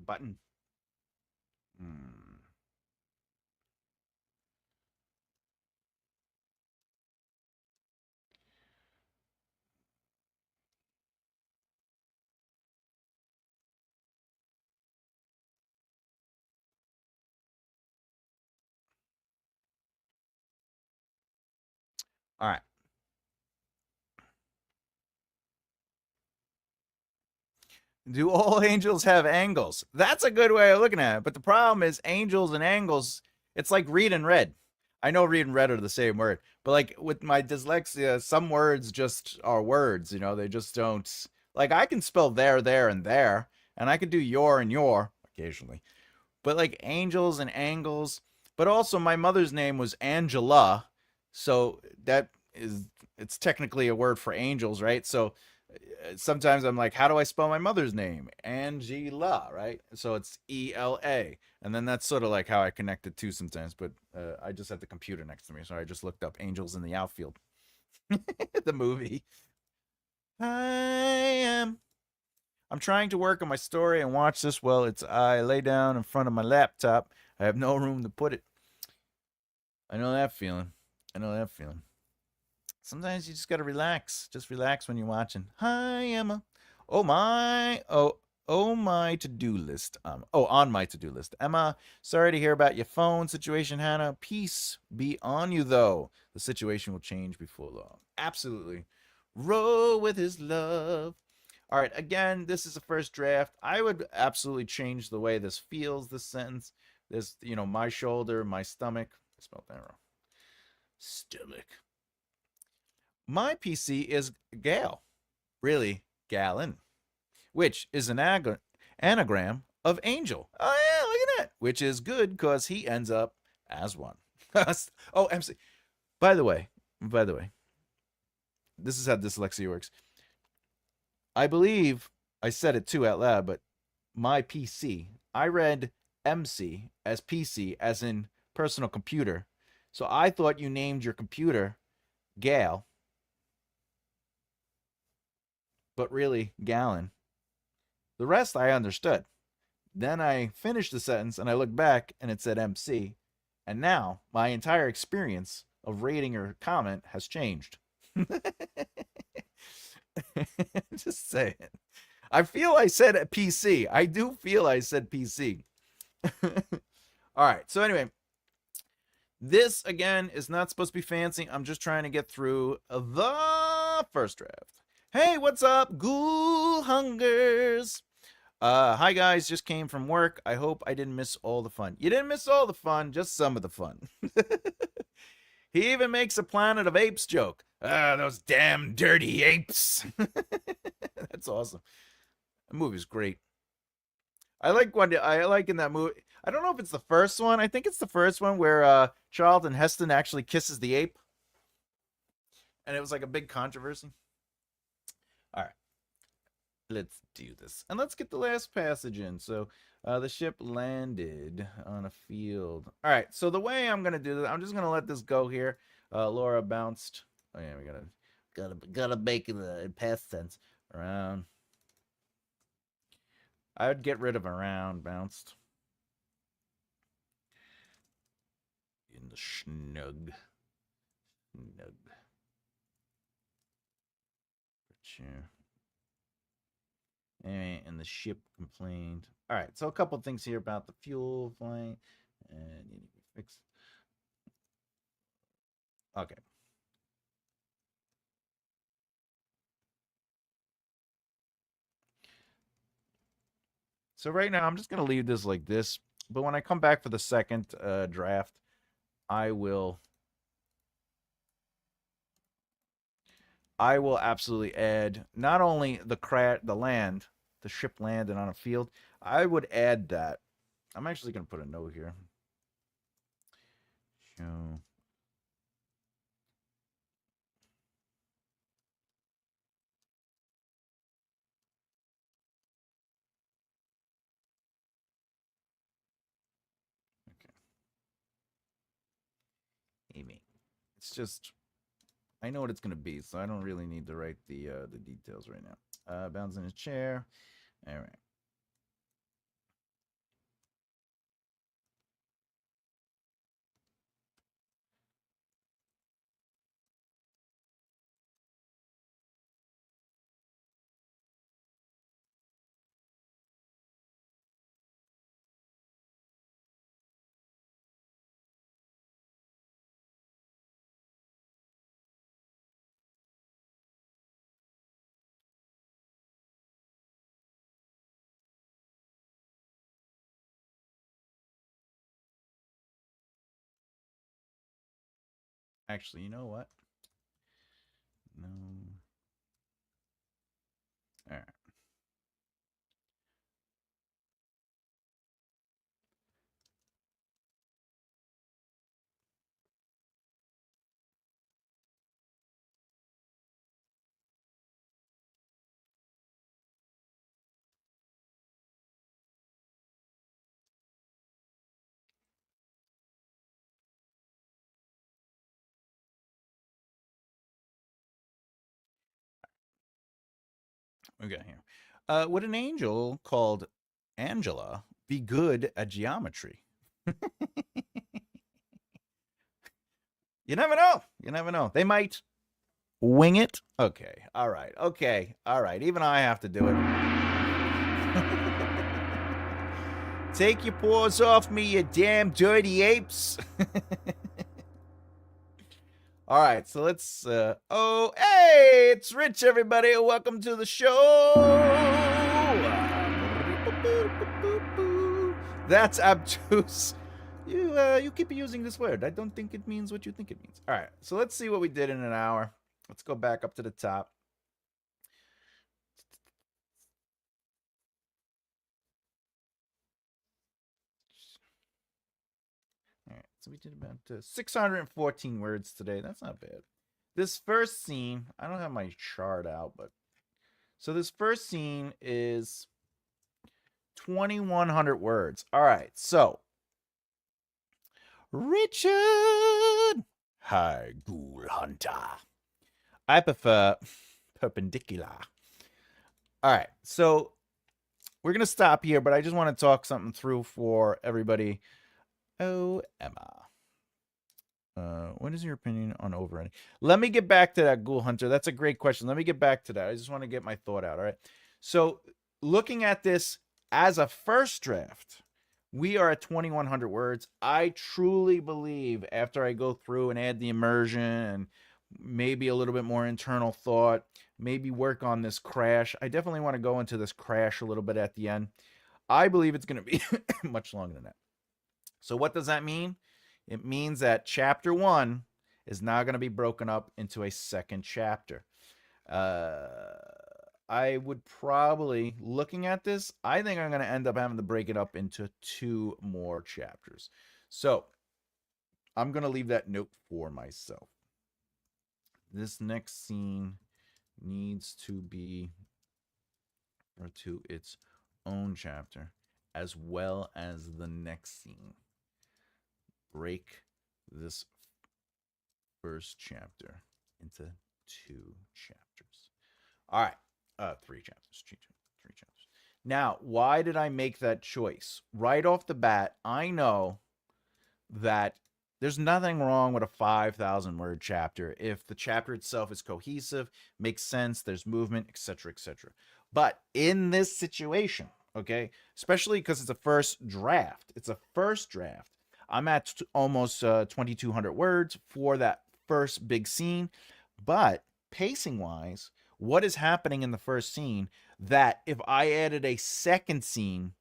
Button. Hmm. All right. Do all angels have angles? That's a good way of looking at it. But the problem is angels and angles, it's like read and read. I know read and read are the same word, but like with my dyslexia, some words just are words, they just don't like I can spell there, and I can do your and your occasionally. But like angels and angles, but also my mother's name was Angela, so that is it's technically a word for angels, right? So sometimes I'm like, how do I spell my mother's name? Angela, right? So it's ELA. And then that's sort of like how I connect it too sometimes. But I just have the computer next to me. So I just looked up Angels in the Outfield, the movie. I am. I'm trying to work on my story and watch this while I lay down in front of my laptop. I have no room to put it. I know that feeling. I know that feeling. Sometimes you just gotta relax. Just relax when you're watching. Hi, Emma. Oh my. Oh my to-do list. On my to-do list. Emma, sorry to hear about your phone situation, Hannah. Peace be on you, though. The situation will change before long. Absolutely. Roll with his love. All right, again, this is a first draft. I would absolutely change the way this feels, this sentence. This, my shoulder, my stomach. I spelled that wrong. Stomach. My PC is Gal. Really, Gallon. Which is an anagram of angel. Oh, yeah, look at that. Which is good because he ends up as one. Oh, MC. By the way, this is how dyslexia works. I believe I said it too out loud, but my PC, I read MC as PC, as in personal computer. So I thought you named your computer Gal, but really Gallon. The rest I understood. Then I finished the sentence and I looked back and it said MC. And now my entire experience of rating or comment has changed. Just saying. I feel I said PC. I do feel I said PC. All right. So anyway, this again is not supposed to be fancy. I'm just trying to get through the first draft. Hey, what's up, Ghoul Hungers? Hi guys, just came from work. I hope I didn't miss all the fun. You didn't miss all the fun, just some of the fun. He even makes a Planet of Apes joke. Ah, those damn dirty apes. That's awesome. The movie's great. I like in that movie. I don't know if it's the first one. I think it's the first one where Charlton Heston actually kisses the ape. And it was like a big controversy. All right. Let's do this. And let's get the last passage in. So the ship landed on a field. All right. So the way I'm going to do this, I'm just going to let this go here. Laura bounced. Oh, yeah, we gotta make it in past tense. Around. I would get rid of around, bounced. In the snug. Snug. Sure. Anyway, and the ship complained. All right, so a couple things here about the fuel flight, and you need to fix. Okay. So right now, I'm just gonna leave this like this. But when I come back for the second draft, I will absolutely add not only the land, the ship landed on a field. I would add that. I'm actually going to put a note here. Show. Okay. Amy. It's just I know what it's going to be, so I don't really need to write the details right now. Bounds in his chair. All right. Actually, you know what? No. All right. Okay, here. Would an angel called Angela be good at geometry? You never know. You never know. They might wing it. Okay. All right. Okay. All right. Even I have to do it. Take your paws off me, you damn dirty apes. All right, so let's. Oh, hey, it's Rich, everybody. Welcome to the show. That's obtuse. You keep using this word. I don't think it means what you think it means. All right, so let's see what we did in an hour. Let's go back up to the top. All right, so we did about 614 words today. That's not bad. This first scene, I don't have my chart out, but so this first scene is 2,100 words. All right, so Richard. Hi, ghoul hunter. I prefer perpendicular. All right, so we're going to stop here, but I just want to talk something through for everybody. Oh, Emma. What is your opinion on overrunning? Let me get back to that, Ghoul Hunter. That's a great question. Let me get back to that. I just want to get my thought out. All right. So, looking at this as a first draft, we are at 2,100 words. I truly believe after I go through and add the immersion and maybe a little bit more internal thought, maybe work on this crash. I definitely want to go into this crash a little bit at the end. I believe it's going to be much longer than that. So, what does that mean? It means that chapter 1 is now going to be broken up into a second chapter. I would probably, looking at this, I think I'm going to end up having to break it up into 2 more chapters. So, I'm going to leave that note for myself. This next scene needs to be to its own chapter, as well as the next scene. Break this first chapter into 2 chapters. All right, 3 chapters. 3 chapters. Now, why did I make that choice? Right off the bat, I know that there's nothing wrong with a 5,000 word chapter if the chapter itself is cohesive, makes sense, there's movement, etc., etc. But in this situation, okay, especially because it's a first draft, I'm at almost 2,200 words for that first big scene. But pacing wise, what is happening in the first scene that if I added a second scene,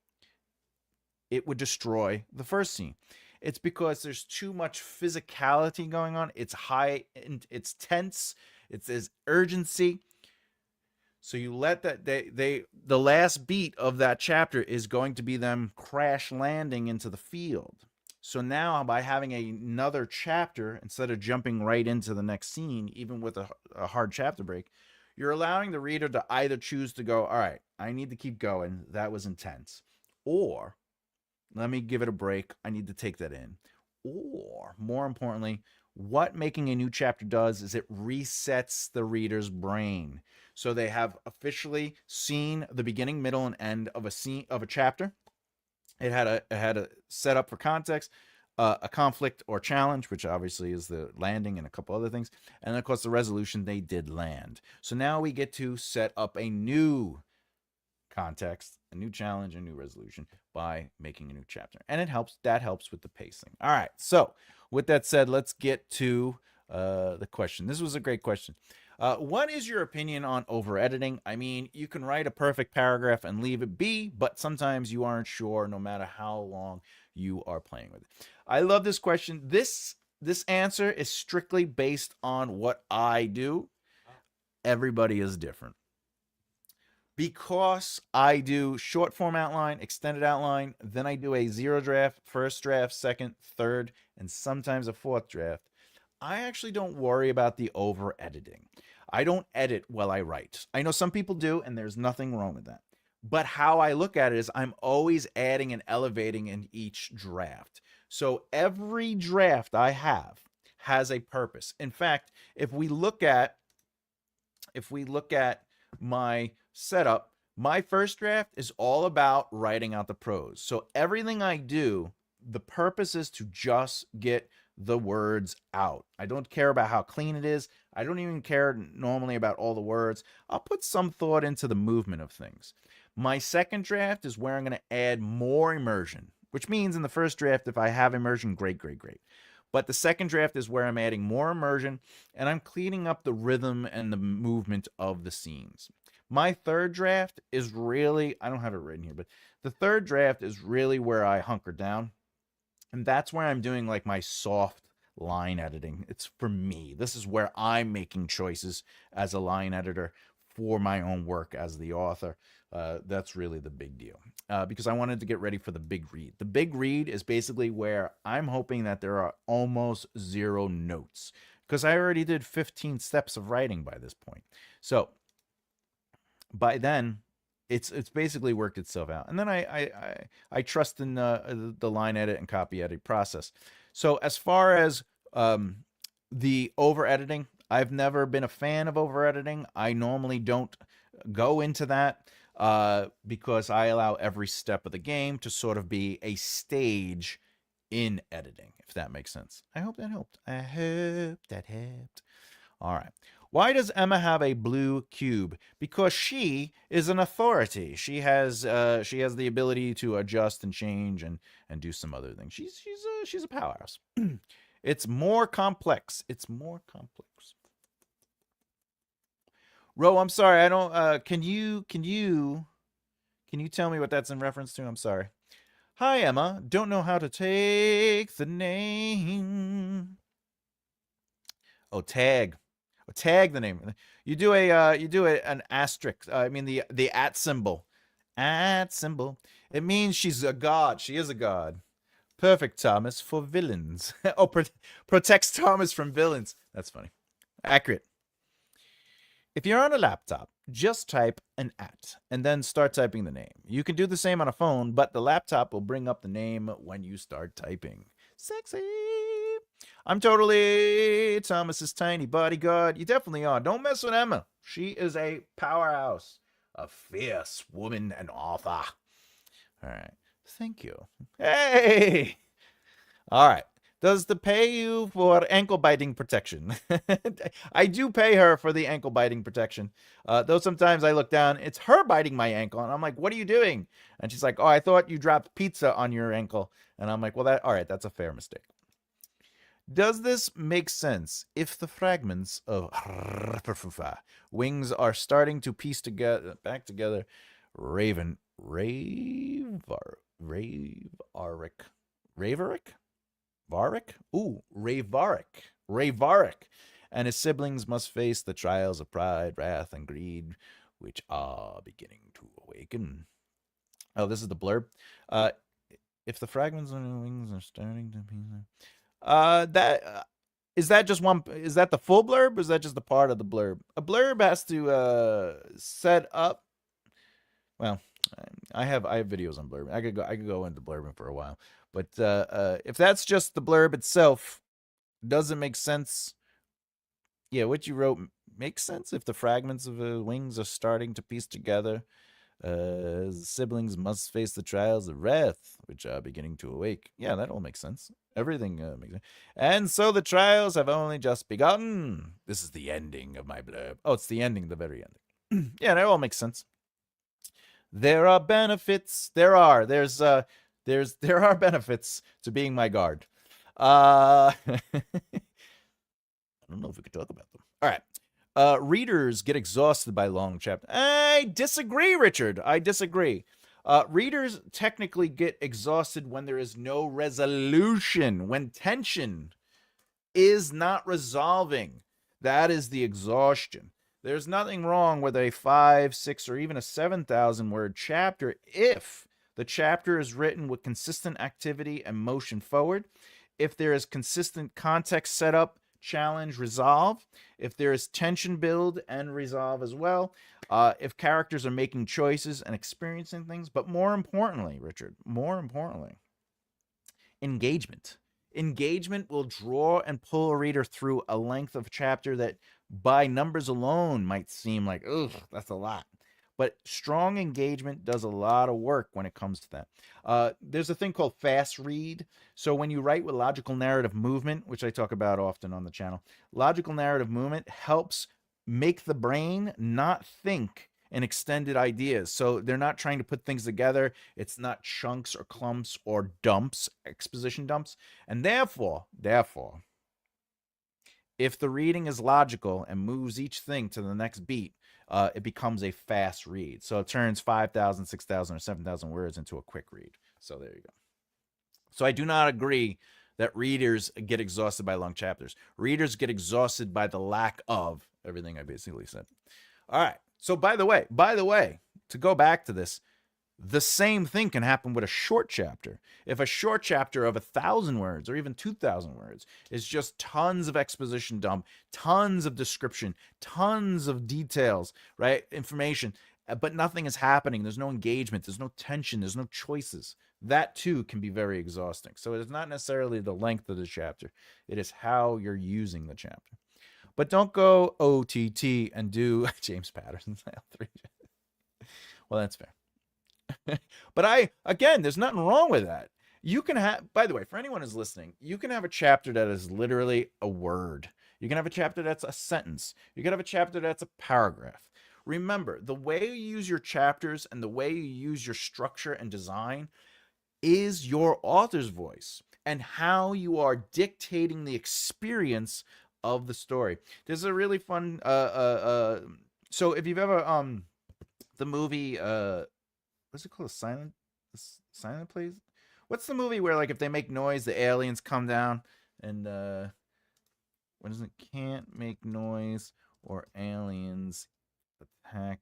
it would destroy the first scene? It's because there's too much physicality going on. It's high, it's tense, there's urgency. So you let that the last beat of that chapter is going to be them crash landing into the field. So now by having another chapter, instead of jumping right into the next scene, even with a hard chapter break, you're allowing the reader to either choose to go, all right, I need to keep going, that was intense, or let me give it a break, I need to take that in. Or, more importantly, what making a new chapter does is it resets the reader's brain. So they have officially seen the beginning, middle, and end of a chapter. It had a setup for context, a conflict or challenge, which obviously is the landing and a couple other things, and of course the resolution. They did land. So now we get to set up a new context, a new challenge, a new resolution by making a new chapter, and that helps with the pacing. All right, so with that said, let's get to the question. This was a great question. What is your opinion on over editing? I mean, you can write a perfect paragraph and leave it be, but sometimes you aren't sure no matter how long you are playing with it. I love this question. This answer is strictly based on what I do. Everybody is different. Because I do short form outline, extended outline, then I do a 0 draft, first draft, second, third, and sometimes a 4th draft, I actually don't worry about the over editing. I don't edit while I write. I know some people do, and there's nothing wrong with that. But how I look at it is I'm always adding and elevating in each draft. So every draft I have has a purpose. In fact, if we look at my setup, my first draft is all about writing out the prose. So everything I do, the purpose is to just get the words out. I don't care about how clean it is. I don't even care normally about all the words. I'll put some thought into the movement of things. My second draft is where I'm going to add more immersion, which means in the first draft, if I have immersion, great. But the second draft is where I'm adding more immersion and I'm cleaning up the rhythm and the movement of the scenes. My third draft is really, I don't have it written here, but the third draft is really where I hunker down. And that's where I'm doing like my soft line editing. It's for me. This is where I'm making choices as a line editor for my own work as the author. That's really the big deal because I wanted to get ready for the big read. The big read is basically where I'm hoping that there are almost zero notes because I already did 15 steps of writing by this point. So by then, it's basically worked itself out, and then I trust in the line edit and copy edit process. So as far as the over editing, I've never been a fan of over editing. I normally don't go into that because I allow every step of the game to sort of be a stage in editing, if that makes sense. I hope that helped. I hope that helped. All right. Why does Emma have a blue cube? Because she is an authority. She has the ability to adjust and change and do some other things. She's a powerhouse. It's more complex. It's more complex. Ro, I'm sorry. I don't. Can you tell me what that's in reference to? I'm sorry. Hi, Emma. Don't know how to take the name. Oh, tag. Tag the name. You do an asterisk. I mean the at symbol. At symbol. It means she's a god. She is a god. Perfect, Thomas, for villains. Oh, protects Thomas from villains. That's funny. Accurate. If you're on a laptop, just type an at and then start typing the name. You can do the same on a phone, but the laptop will bring up the name when you start typing. Sexy. I'm totally Thomas's tiny bodyguard. You definitely are. Don't mess with Emma. She is a powerhouse, a fierce woman and author. All right. Thank you. Hey! All right. Does the pay you for ankle biting protection? I do pay her for the ankle biting protection. Though sometimes I look down, it's her biting my ankle. And I'm like, what are you doing? And she's like, oh, I thought you dropped pizza on your ankle. And I'm like, well, all right, that's a fair mistake. Does this make sense if the fragments of wings are starting to piece back together? Raverick? Varick? Ooh, Ravarick. And his siblings must face the trials of pride, wrath, and greed, which are beginning to awaken. Oh, this is the blurb. If the fragments of the wings are starting to piece... is that just one? Is that the full blurb, or is that just a part of the blurb? A blurb has to set up. Well, I have videos on blurb. I could go into blurbing for a while, but if that's just the blurb itself, doesn't make sense. Yeah, what you wrote makes sense if the fragments of the wings are starting to piece together. Siblings must face the trials of wrath, which are beginning to awake. Yeah, that all makes sense. Everything makes sense. And so the trials have only just begun. This is the ending of my blurb. Oh, it's the ending, the very ending. Yeah, that all makes sense. There are benefits. There are benefits to being my guard. I don't know if we could talk about them. All right. Readers get exhausted by long chapters. I disagree, Richard. I disagree. Readers technically get exhausted when there is no resolution, when tension is not resolving. That is the exhaustion. There's nothing wrong with a 5, 6, or even a 7,000 word chapter if the chapter is written with consistent activity and motion forward, if there is consistent context set up, challenge, resolve, if there is tension build and resolve as well, if characters are making choices and experiencing things, but more importantly, Richard, engagement. Engagement will draw and pull a reader through a length of chapter that by numbers alone might seem like, ugh, that's a lot. But strong engagement does a lot of work when it comes to that. There's a thing called fast read. So when you write with logical narrative movement, which I talk about often on the channel, logical narrative movement helps make the brain not think and extended ideas. So they're not trying to put things together. It's not chunks or clumps or dumps, exposition dumps. And therefore, if the reading is logical and moves each thing to the next beat, it becomes a fast read. So it turns 5,000, 6,000, or 7,000 words into a quick read. So there you go. So I do not agree that readers get exhausted by long chapters. Readers get exhausted by the lack of everything I basically said. All right. So by the way, to go back to this, the same thing can happen with a short chapter. If a short chapter of 1,000 words or even 2,000 words is just tons of exposition dump, tons of description, tons of details, right? Information, but nothing is happening. There's no engagement. There's no tension. There's no choices. That too can be very exhausting. So it's not necessarily the length of the chapter. It is how you're using the chapter. But don't go OTT and do James Patterson's L3. Well, that's fair. But again, there's nothing wrong with that. You can have, by the way, for anyone who's listening, you can have a chapter that is literally a word. You can have a chapter that's a sentence. You can have a chapter that's a paragraph. Remember, the way you use your chapters and the way you use your structure and design is your author's voice and how you are dictating the experience of the story. There's a really fun so if you've ever the movie what's it called? Silent Place? What's the movie where like if they make noise the aliens come down and what is it? Can't make noise or aliens attack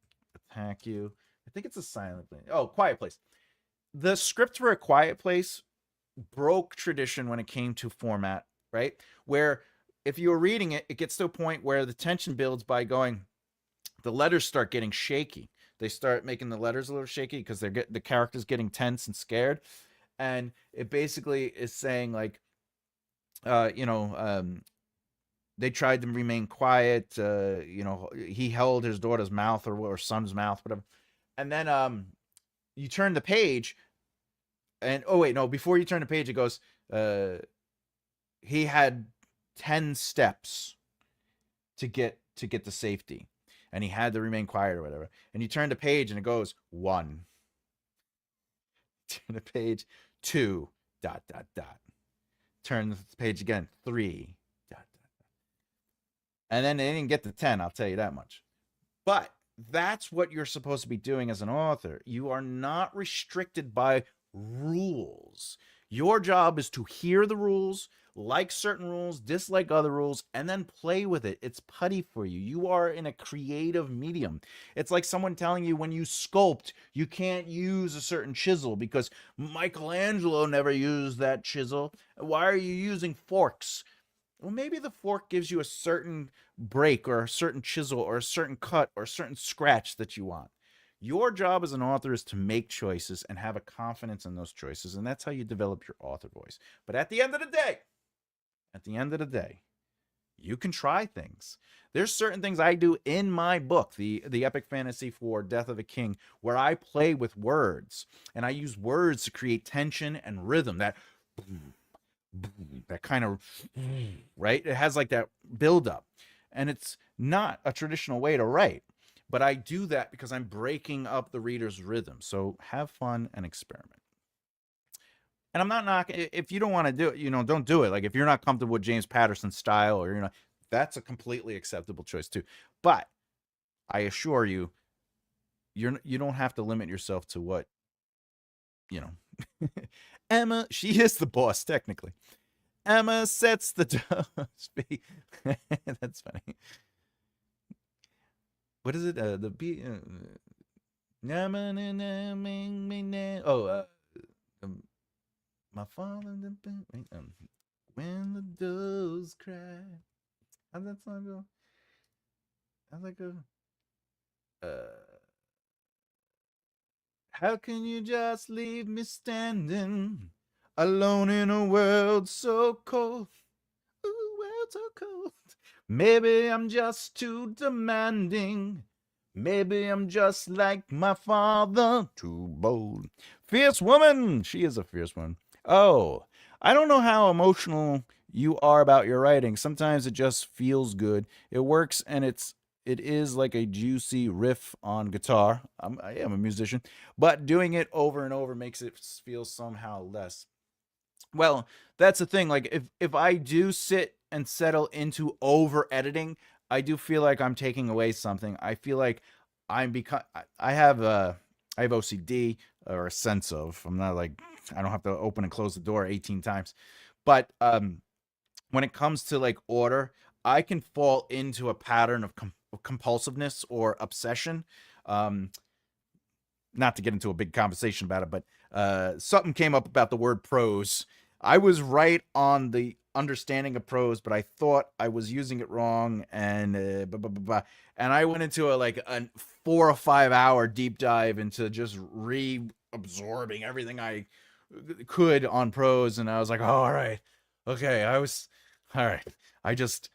you. I think it's a Silent Place. Oh, Quiet Place. The script for A Quiet Place broke tradition when it came to format, right? Where if you were reading it, it gets to a point where the tension builds by going, the letters start getting shaky. They start making the letters a little shaky because the character's getting tense and scared. And it basically is saying like, they tried to remain quiet. He held his daughter's mouth or son's mouth, whatever. And then you turn the page and before you turn the page, it goes, he had 10 steps to get to safety, and he had to remain quiet or whatever. And you turn the page and it goes 1. Turn the page 2. ... Turn the page again 3. ... And then they didn't get to 10. I'll tell you that much. But that's what you're supposed to be doing as an author. You are not restricted by rules. Your job is to hear the rules, like certain rules, dislike other rules, and then play with it. It's putty for you. You are in a creative medium. It's like someone telling you when you sculpt, you can't use a certain chisel because Michelangelo never used that chisel. Why are you using forks? Well, maybe the fork gives you a certain break or a certain chisel or a certain cut or a certain scratch that you want. Your job as an author is to make choices and have a confidence in those choices, and that's how you develop your author voice. But at the end of the day, you can try things. There's certain things I do in my book, the epic fantasy for Death of a King, where I play with words, and I use words to create tension and rhythm, that kind of, right? It has like that buildup, and it's not a traditional way to write. But I do that because I'm breaking up the reader's rhythm. So have fun and experiment. And I'm not knocking, if you don't want to do it, don't do it. Like if you're not comfortable with James Patterson's style or, that's a completely acceptable choice too. But I assure you, you don't have to limit yourself to what, Emma, she is the boss technically. Emma sets the dose. That's funny. What is it? The beat. My father. When the doves cry. How's that song go? How's that go? How can you just leave me standing alone in a world so cold? Ooh, world so cold. Maybe I'm just too demanding. Maybe I'm just like my father, too bold. Fierce woman. She is a fierce one. Oh, I don't know how emotional you are about your writing. Sometimes it just feels good. It works, and it's it is like a juicy riff on guitar. I am a musician, but doing it over and over makes it feel somehow less. Well, that's the thing. Like if I do sit and settle into over editing, I do feel like I'm taking away something. I feel like I have I have OCD, or a sense of. I'm not like, I don't have to open and close the door 18 times. But when it comes to like order, I can fall into a pattern of compulsiveness or obsession. Um, Not to get into a big conversation about it, but something came up about the word prose. I was right on the understanding of prose, but I thought I was using it wrong, and blah, blah, blah, blah. And I went into a 4 or 5 hour deep dive into just reabsorbing everything I could on prose, and I was like, oh, all right, okay, all right. I was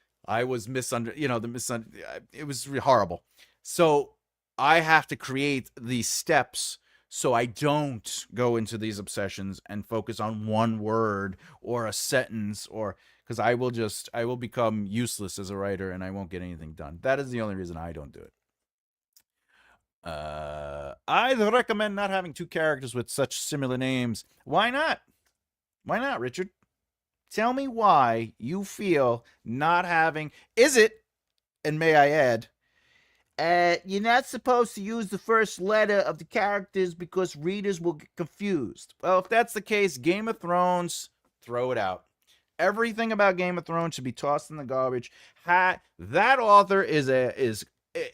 it was horrible. So I have to create these steps so I don't go into these obsessions and focus on one word or a sentence, or because I will become useless as a writer and I won't get anything done. That is the only reason I don't do it. I recommend not having two characters with such similar names. Why not? Why not, Richard? Tell me why you feel not having. Is it, and may I add, you're not supposed to use the first letter of the characters because readers will get confused. Well, if that's the case, Game of Thrones, throw it out. Everything about Game of Thrones should be tossed in the garbage. That author is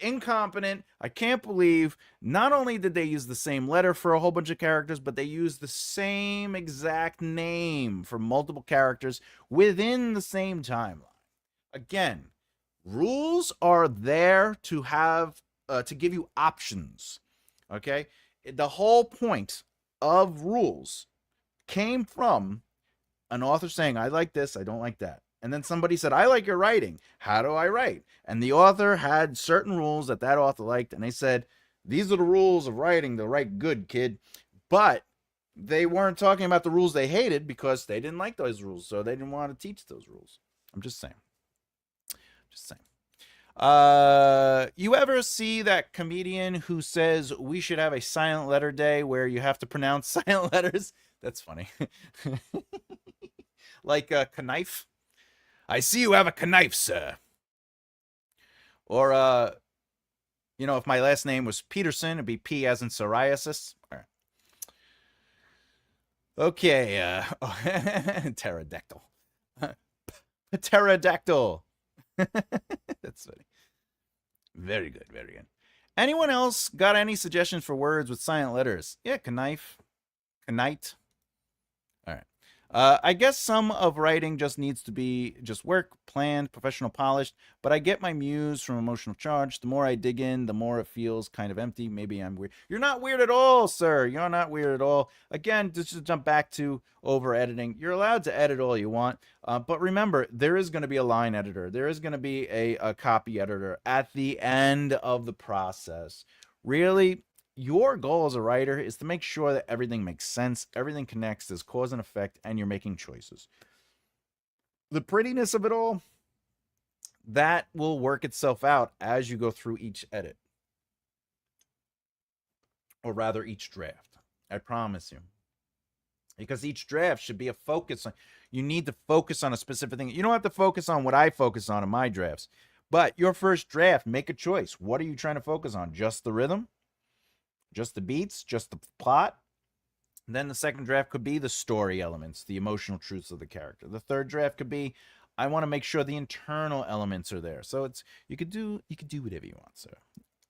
incompetent. I can't believe not only did they use the same letter for a whole bunch of characters, but they used the same exact name for multiple characters within the same timeline. Again, rules are there to have to give you options. Okay, the whole point of rules came from an author saying, I like this, I don't like that. And then somebody said, I like your writing. How do I write? And the author had certain rules that that author liked. And they said, these are the rules of writing to write good, kid. But they weren't talking about the rules they hated because they didn't like those rules. So they didn't want to teach those rules. I'm just saying. Just saying. You ever see that comedian who says we should have a silent letter day where you have to pronounce silent letters? That's funny. Like knife. I see you have a knife, sir. Or if my last name was Peterson, it'd be P as in psoriasis. All right. Okay, pterodactyl. Pterodactyl. That's funny. Very good, very good. Anyone else got any suggestions for words with silent letters? Yeah, knife, knight. All right. I guess some of writing just needs to be just work, planned, professional, polished. But I get my muse from emotional charge. The more I dig in, the more it feels kind of empty. Maybe I'm weird. You're not weird at all, sir. You're not weird at all. Again, just to jump back to over editing, you're allowed to edit all you want. But remember, there is going to be a line editor. There is going to be a copy editor at the end of the process. Really, your goal as a writer is to make sure that everything makes sense, everything connects, there's cause and effect, and you're making choices. The prettiness of it all, that will work itself out as you go through each edit, or rather, each draft. I promise you. Because each draft should be a focus on, you need to focus on a specific thing. You don't have to focus on what I focus on in my drafts, but your first draft, make a choice. What are you trying to focus on? Just the rhythm? Just the beats, just the plot. Then the second draft could be the story elements, the emotional truths of the character. The third draft could be, I want to make sure the internal elements are there. So it's you could do whatever you want. So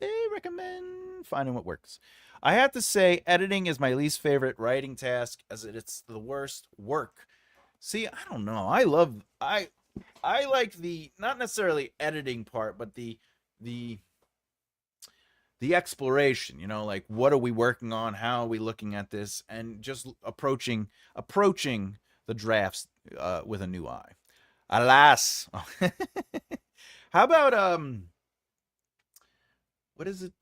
I recommend finding what works. I have to say, editing is my least favorite writing task, as it's the worst work. See, I don't know. I like the not necessarily editing part, but the exploration, like what are we working on, how are we looking at this, and just approaching the drafts with a new eye. Alas. How about what is it,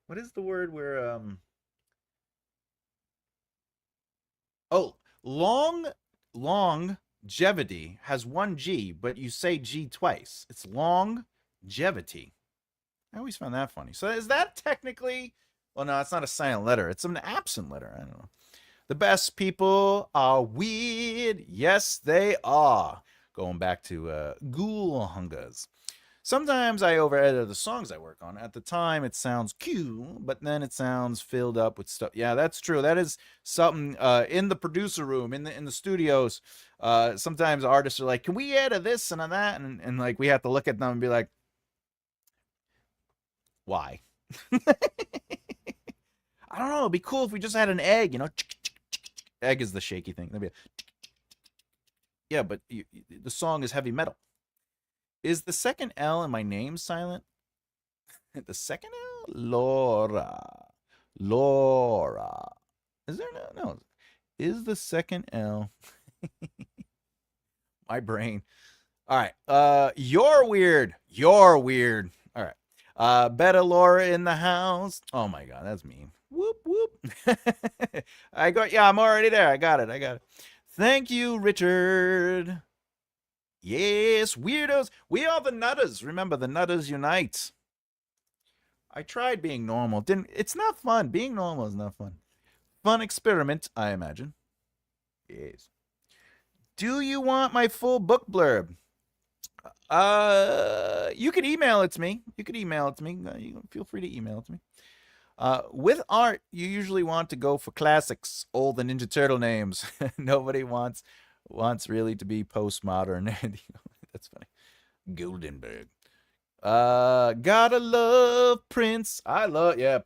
what is the word where Oh, longevity has one G, but you say G twice. It's longevity. I always found that funny. So is that technically? Well, no, it's not a silent letter. It's an absent letter. I don't know. The best people are weird. Yes, they are. Going back to Ghoul Hungers. Sometimes I over edit the songs I work on. At the time, it sounds cute, but then it sounds filled up with stuff. Yeah, that's true. That is something in the producer room, in the studios. Sometimes artists are like, "Can we add a this and a that?" And like we have to look at them and be like, "Why?" I don't know. It'd be cool if we just had an egg. Egg is the shaky thing. Yeah, but the song is heavy metal. Is the second L in my name silent? The second L? Laura. Laura. Is there no? Is the second L my brain? All right. You're weird. You're weird. All right. Better Laura in the house. Oh my god, that's mean. Whoop whoop. I'm already there. I got it. Thank you, Richard. Yes, weirdos. We are the Nutters. Remember, the Nutters unite. I tried being normal. It's not fun. Being normal is not fun. Fun experiment, I imagine. Yes. Do you want my full book blurb? You could email it to me. You feel free to email it to me. With art, you usually want to go for classics, old the Ninja Turtle names. Nobody wants really to be postmodern. That's funny. Goldenberg. Gotta love Prince.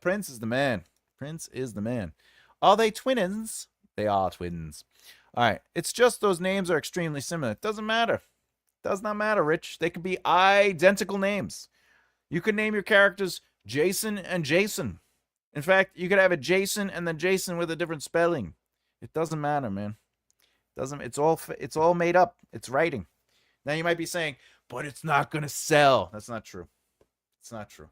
Prince is the man. Prince is the man. Are they twins? They are twins. All right. It's just those names are extremely similar. It doesn't matter. Does not matter, Rich. They could be identical names. You could name your characters Jason and Jason. In fact, you could have a Jason and then Jason with a different spelling. It doesn't matter, man. It's all made up. It's writing. Now you might be saying, but it's not going to sell. That's not true. It's not true.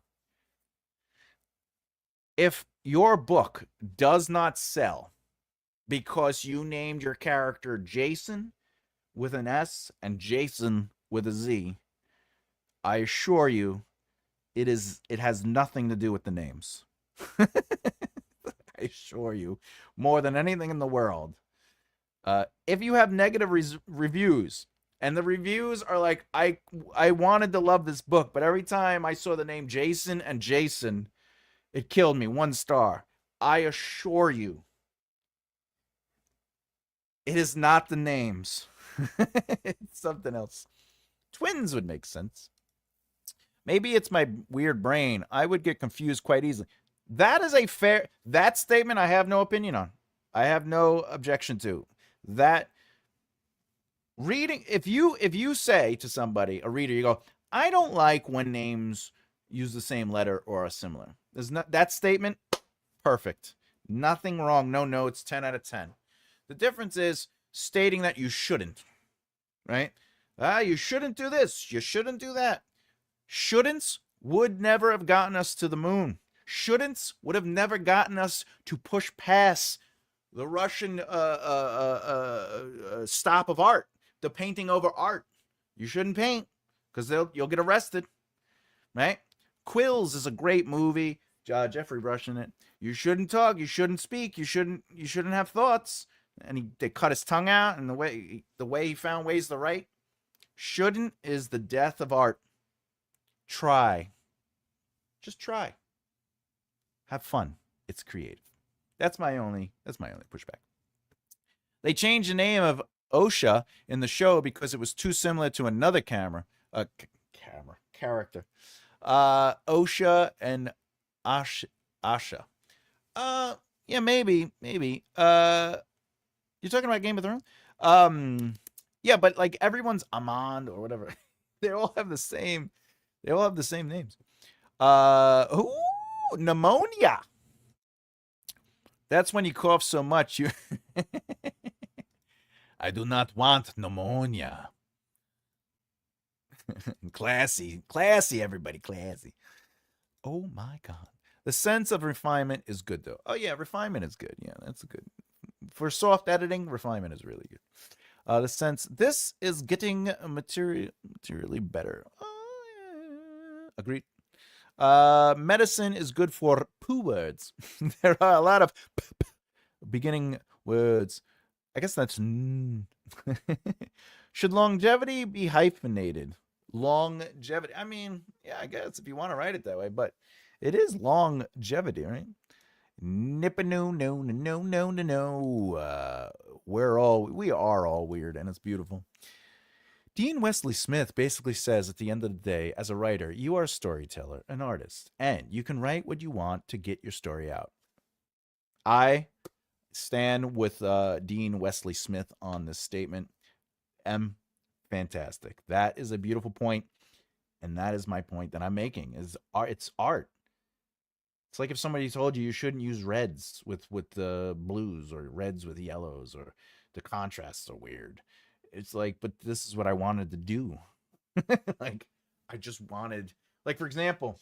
If your book does not sell because you named your character Jason with an S and Jason with a Z, I assure you it has nothing to do with the names. I assure you, more than anything in the world. If you have negative reviews, and the reviews are like, I wanted to love this book, but every time I saw the name Jason and Jason, it killed me. 1 star. I assure you, it is not the names. It's something else. Twins would make sense. Maybe it's my weird brain. I would get confused quite easily. That statement I have no opinion on. I have no objection to. That reading, if you say to somebody, a reader, you go, I don't like when names use the same letter or are similar. There's not that statement, perfect. Nothing wrong, no notes, 10 out of 10. The difference is stating that you shouldn't, right? You shouldn't do this, you shouldn't do that. Shouldn'ts would never have gotten us to the moon. Shouldn'ts would have never gotten us to push past the Russian stop of art, the painting over art. You shouldn't paint because you'll get arrested, right? Quills is a great movie. Jeffrey Rush in it. You shouldn't talk. You shouldn't speak. You shouldn't have thoughts. And they cut his tongue out, and the way he found ways to write. Shouldn't is the death of art. Try. Just try. Have fun. It's creative. That's my only pushback. They changed the name of OSHA in the show because it was too similar to another character. OSHA and Asha. Yeah, maybe. You're talking about Game of Thrones? Yeah, but like everyone's Amand or whatever. They all have the same names. Pneumonia. That's when you cough so much you I do not want pneumonia. Classy, everybody, classy. Oh my god. The sense of refinement is good though. Oh yeah, refinement is good. Yeah, that's a good for soft editing, refinement is really good. The sense this is getting materially better. Agreed. Medicine is good for poo words. There are a lot of beginning words. I guess that's Should longevity be hyphenated? Longevity. I mean, yeah, I guess if you want to write it that way, but it is longevity, right? Nippa no no no no no no no. We are all weird, and it's beautiful. Dean Wesley Smith basically says at the end of the day, as a writer, you are a storyteller, an artist, and you can write what you want to get your story out. I stand with Dean Wesley Smith on this statement. Fantastic. That is a beautiful point, and that is my point that I'm making. Is art? It's art. It's like if somebody told you shouldn't use reds with the blues or reds with yellows or the contrasts are weird. It's like, but this is what I wanted to do. Like, I just wanted, like, for example,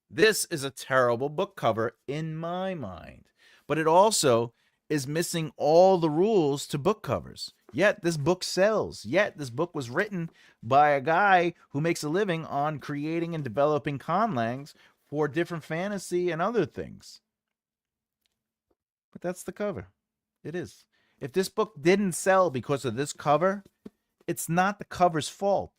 this is a terrible book cover in my mind, but it also is missing all the rules to book covers. Yet this book sells. Yet this book was written by a guy who makes a living on creating and developing conlangs for different fantasy and other things. But that's the cover. It is. If this book didn't sell because of this cover, it's not the cover's fault.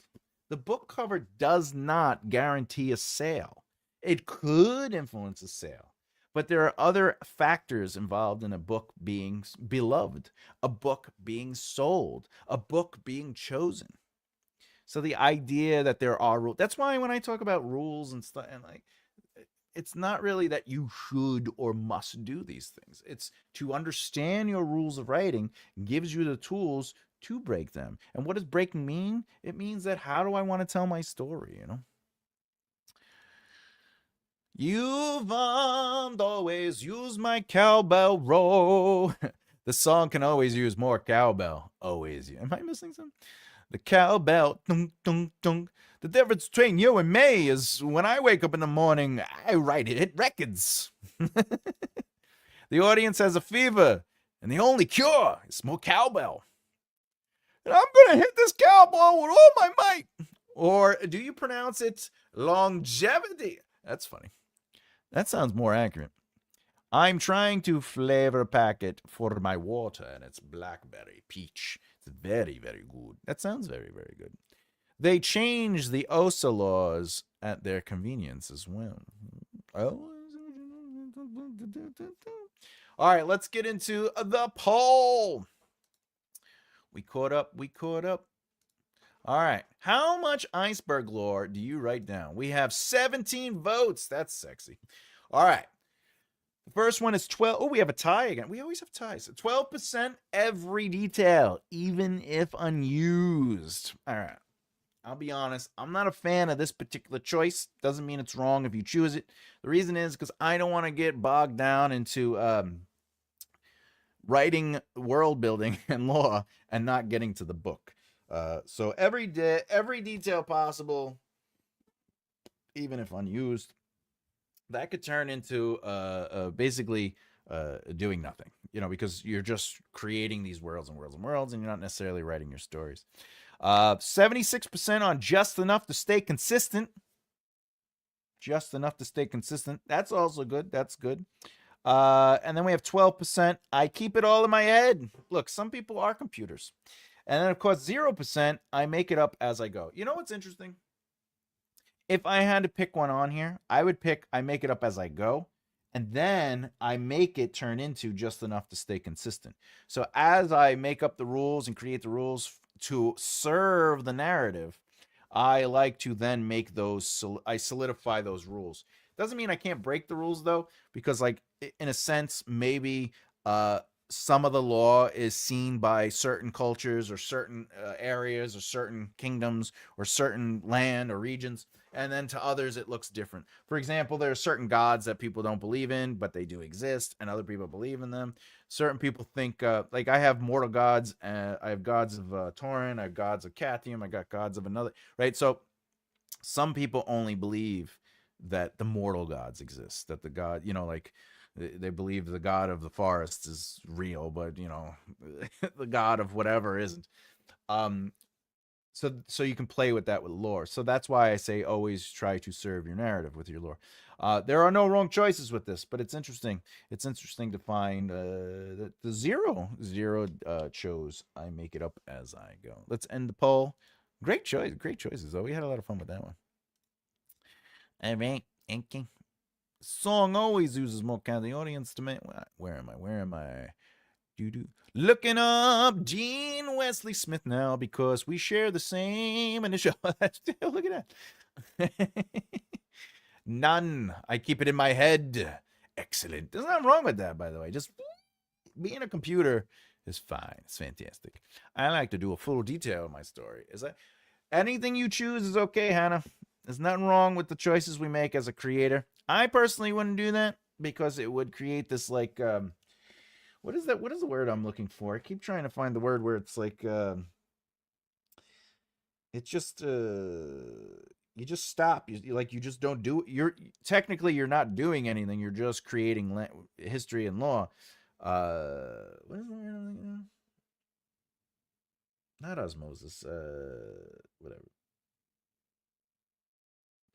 The book cover does not guarantee a sale. It could influence a sale, but there are other factors involved in a book being beloved, a book being sold, a book being chosen. So the idea that there are rules, that's why when I talk about rules and stuff, and like, it's not really that you should or must do these things. It's to understand your rules of writing gives you the tools to break them. And what does breaking mean? It means that how do I want to tell my story, you know? You've always used my cowbell roll. The song can always use more cowbell. Always. Am I missing something? The cowbell. Dunk, dunk, dunk. The difference between you and me is when I wake up in the morning, I write it, hit records. The audience has a fever, and the only cure is more cowbell. And I'm going to hit this cowbell with all my might. Or do you pronounce it longevity? That's funny. That sounds more accurate. I'm trying to flavor pack it for my water, and it's blackberry peach. It's very, very good. That sounds very, very good. They change the OSA laws at their convenience as well. Oh. All right, let's get into the poll. We caught up. All right. How much iceberg lore do you write down? We have 17 votes. That's sexy. All right. The first one is 12. Oh, we have a tie again. We always have ties. 12% every detail, even if unused. All right. I'll be honest. I'm not a fan of this particular choice. Doesn't mean it's wrong if you choose it. The reason is because I don't want to get bogged down into writing world building and lore and not getting to the book. So every detail possible, even if unused, that could turn into basically doing nothing, you know, because you're just creating these worlds and worlds and worlds, and you're not necessarily writing your stories. 76% on just enough to stay consistent. Just enough to stay consistent. That's also good. That's good. And then we have 12%. I keep it all in my head. Look, some people are computers. And then, of course, 0%, I make it up as I go. You know what's interesting? If I had to pick one on here, I would pick I make it up as I go. And then I make it turn into just enough to stay consistent. So as I make up the rules and create the rules to serve the narrative, I like to then make those, I solidify those rules. Doesn't mean I can't break the rules, though, because, like, in a sense, maybe some of the law is seen by certain cultures or certain areas or certain kingdoms or certain land or regions, and then to others it looks different. For example, there are certain gods that people don't believe in, but they do exist, and other people believe in them. Certain people think, like I have mortal gods, I have gods of Tauren, I have gods of Cathium, I got gods of another, right? So some people only believe that the mortal gods exist, that the god, you know, like they believe the god of the forest is real, but the god of whatever isn't. Um, so you can play with that with lore. So that's why I say always try to serve your narrative with your lore. There are no wrong choices with this, but it's interesting. It's interesting to find that the zero chose. I make it up as I go. Let's end the poll. Great choices though. We had a lot of fun with that one. All right, okay. Song always uses more count of the audience to make. Where am I? Where am I? Looking up Gene Wesley Smith now because we share the same initial. Look at that. None. I keep it in my head. Excellent. There's nothing wrong with that, by the way. Just being a computer is fine. It's fantastic. I like to do a full detail of my story. Is that anything you choose is okay, Hannah? There's nothing wrong with the choices we make as a creator. I personally wouldn't do that because it would create this like what is that? What is the word I'm looking for? I keep trying to find the word where it's like it's just you just stop. You just don't do. You're technically you're not doing anything. You're just creating history and law. What is the word I'm thinking of? Not osmosis. Whatever.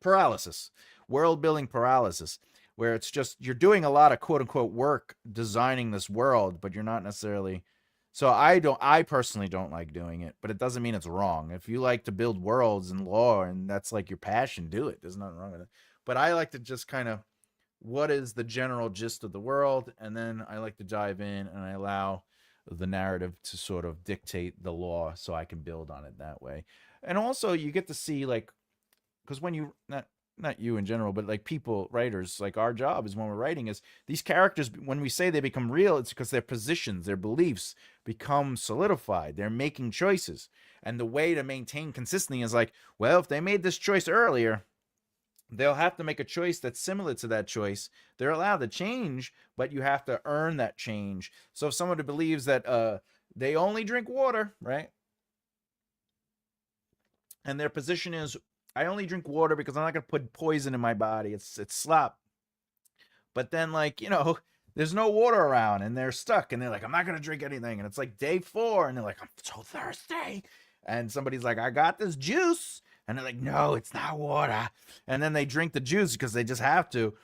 Paralysis. World building paralysis, where it's just you're doing a lot of quote unquote work designing this world, but you're not necessarily. So I personally don't like doing it, but it doesn't mean it's wrong. If you like to build worlds and lore and that's like your passion, do it. There's nothing wrong with it. But I like to just kind of what is the general gist of the world, and then I like to dive in and I allow the narrative to sort of dictate the law so I can build on it that way. And also you get to see like because when you not you in general, but like people, writers, like our job is when we're writing is these characters, when we say they become real, it's because their positions, their beliefs become solidified. They're making choices. And the way to maintain consistency is like, well, if they made this choice earlier, they'll have to make a choice that's similar to that choice. They're allowed to change, but you have to earn that change. So if somebody believes that they only drink water, right? And their position is I only drink water because I'm not gonna put poison in my body. It's slop. But then there's no water around and they're stuck and they're like, I'm not gonna drink anything. And it's like day 4 and they're like, I'm so thirsty. And somebody's like, I got this juice. And they're like, no, it's not water. And then they drink the juice because they just have to,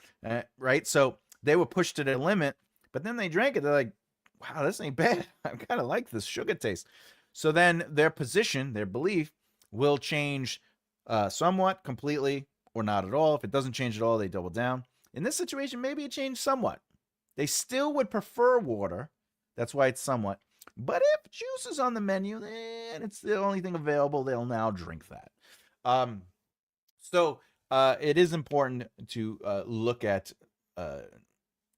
right? So they were pushed to their limit, but then they drank it. They're like, wow, this ain't bad. I kind of like this sugar taste. So then their position, their belief will change somewhat, completely, or not at all. If it doesn't change at all, they double down. In this situation, maybe it changed somewhat. They still would prefer water. That's why it's somewhat. But if juice is on the menu, then it's the only thing available. They'll now drink that. So it is important to look at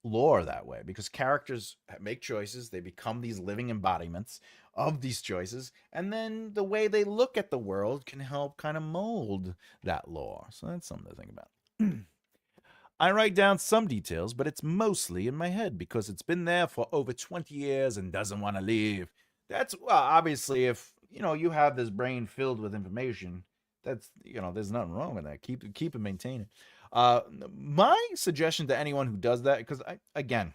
lore that way because characters make choices. They become these living embodiments of these choices, and then the way they look at the world can help kind of mold that lore. So that's something to think about. I write down some details, but it's mostly in my head because it's been there for over 20 years and doesn't want to leave. That's obviously if you have this brain filled with information, that's there's nothing wrong with that. Keep it, maintain it. My suggestion to anyone who does that, because again,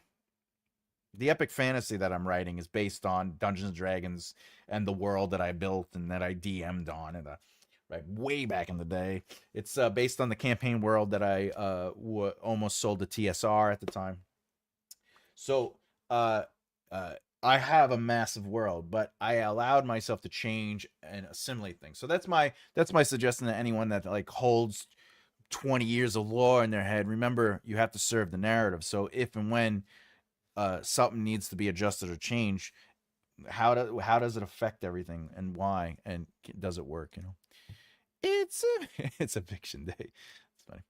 the epic fantasy that I'm writing is based on Dungeons and Dragons and the world that I built and that I DM'd on and right way back in the day. It's based on the campaign world that I almost sold to TSR at the time. So I have a massive world, but I allowed myself to change and assimilate things. So that's my suggestion to anyone that like holds 20 years of lore in their head. Remember, you have to serve the narrative. So if and when something needs to be adjusted or changed, how does it affect everything and why, and does it work? It's a fiction day. It's funny.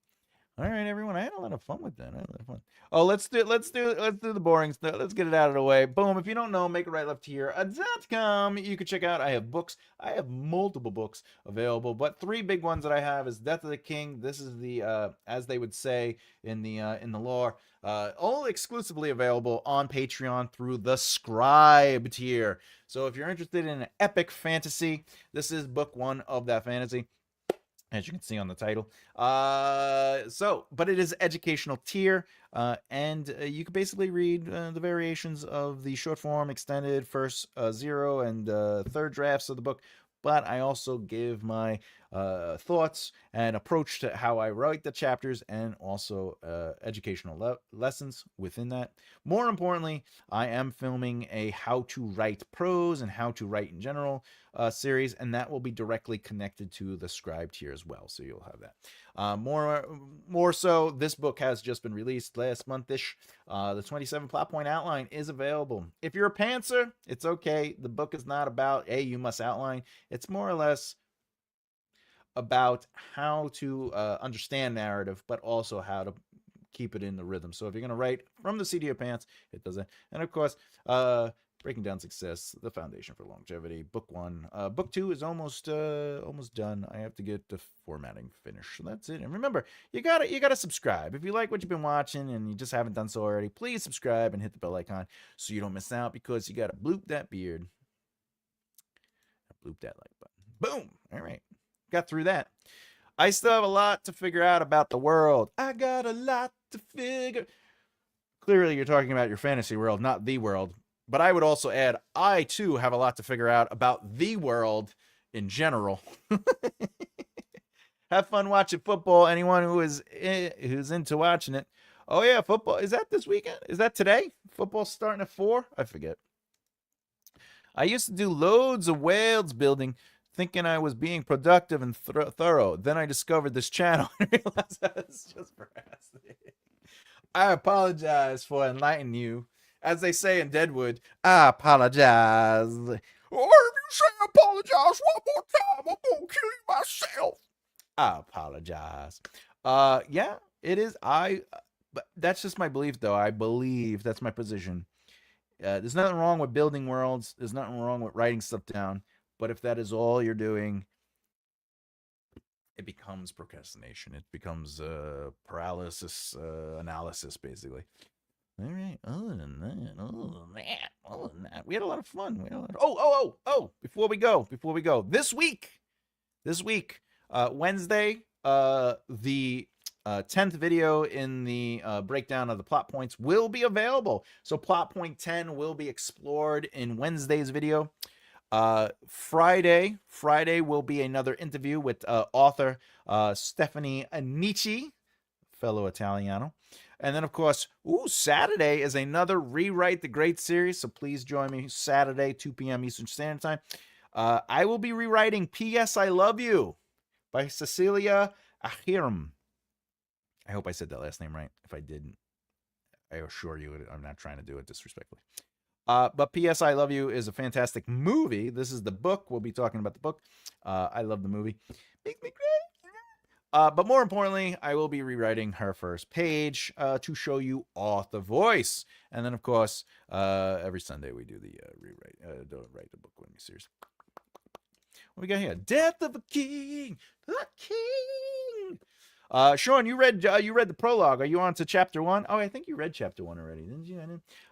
All right, everyone. I had a lot of fun with that. I had a lot of fun. Oh, let's do the boring stuff. Let's get it out of the way. Boom. If you don't know, make it right left here.com. You can check out. I have books. I have multiple books available, but 3 big ones that I have is Death of the King. This is the as they would say in the lore, all exclusively available on Patreon through the Scribe tier. So if you're interested in an epic fantasy, this is book 1 of that fantasy. as you can see on the title. But it is educational tier, and you can basically read the variations of the short form, extended, first, zero, and third drafts of the book. But I also give my thoughts and approach to how I write the chapters, and also educational lessons within that. More importantly, I am filming a how to write prose and how to write in general series, and that will be directly connected to the scribe tier as well. So you'll have that. More so, this book has just been released last month-ish. The 27 plot point outline is available. If you're a pantser, it's okay. The book is not about, hey, you must outline. It's more or less about how to understand narrative, but also how to keep it in the rhythm. So if you're going to write from the seat of your pants, it does it. And of course, Breaking Down Success, The Foundation for Longevity, book 1. Book 2 is almost done. I have to get the formatting finished. So that's it. And remember, you gotta subscribe. If you like what you've been watching and you just haven't done so already, please subscribe and hit the bell icon so you don't miss out, because you gotta bloop that beard. Bloop that like button. Boom. All right. Got through that. I still have a lot to figure out about the world. I got a lot to figure. Clearly, you're talking about your fantasy world, not the world. But I would also add, I too have a lot to figure out about the world in general. Have fun watching football. Anyone who's into watching it. Oh yeah, football. Is that this weekend? Is that today? Football's starting at 4? I forget. I used to do loads of Wales building, thinking I was being productive and thorough. Then I discovered this channel and realized I was just procrastinating. I apologize for enlightening you. As they say in Deadwood, I apologize. Or if you say apologize one more time, I'm gonna kill you myself. I apologize. Yeah, it is. But that's just my belief, though. I believe that's my position. There's nothing wrong with building worlds. There's nothing wrong with writing stuff down. But if that is all you're doing, it becomes procrastination. It becomes paralysis analysis, basically. All right. Other than that, we had a lot of fun. Before we go, this week, Wednesday, the 10th video in the breakdown of the plot points will be available. So plot point 10 will be explored in Wednesday's video. Friday will be another interview with author Stephanie Anici, fellow Italiano. And then, of course, Saturday is another Rewrite the Great series. So please join me Saturday, 2 p.m. Eastern Standard Time. I will be rewriting P.S. I Love You by Cecilia Ahiram. I hope I said that last name right. If I didn't, I assure you I'm not trying to do it disrespectfully. But P.S. I Love You is a fantastic movie. This is the book. We'll be talking about the book. I love the movie. Makes me great. But more importantly, I will be rewriting her first page to show you author voice. And then, of course, every Sunday we do the Write the Book with Me series. What we got here? Death of a King. The King. Sean, you read the prologue. Are you on to chapter 1? Oh, I think you read chapter 1 already, didn't you?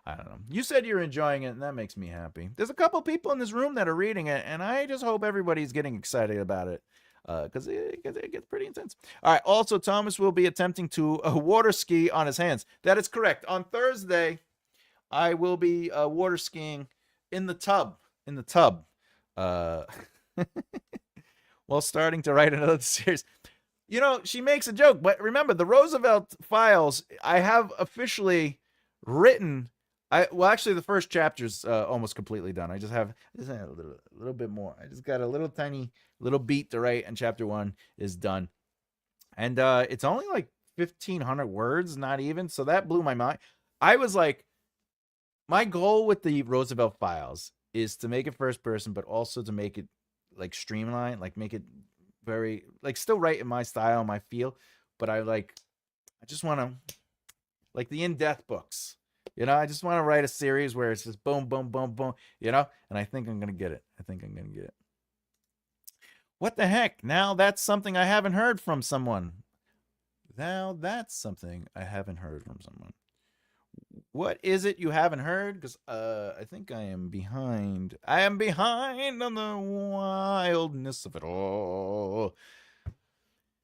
I don't know. You said you're enjoying it, and that makes me happy. There's a couple people in this room that are reading it, and I just hope everybody's getting excited about it. Because it gets pretty intense. All right. Also, Thomas will be attempting to water ski on his hands. That is correct. On Thursday, I will be water skiing in the tub. While starting to write another series. You know, she makes a joke, but remember, the Roosevelt Files, I have officially written. Actually, the first chapter's almost completely done. I just have a little bit more. I just got a little tiny beat to write, and chapter 1 is done. And it's only like 1,500 words, not even. So that blew my mind. I was like, my goal with the Roosevelt Files is to make it first person, but also to make it like streamlined, like make it very like still write in my style, my feel. But I just want to like the in-depth books. You know, I just want to write a series where it's just boom, boom, boom, boom, you know? And I think I'm going to get it. What the heck? Now that's something I haven't heard from someone. What is it you haven't heard? Because I think I am behind. On the wildness of it all.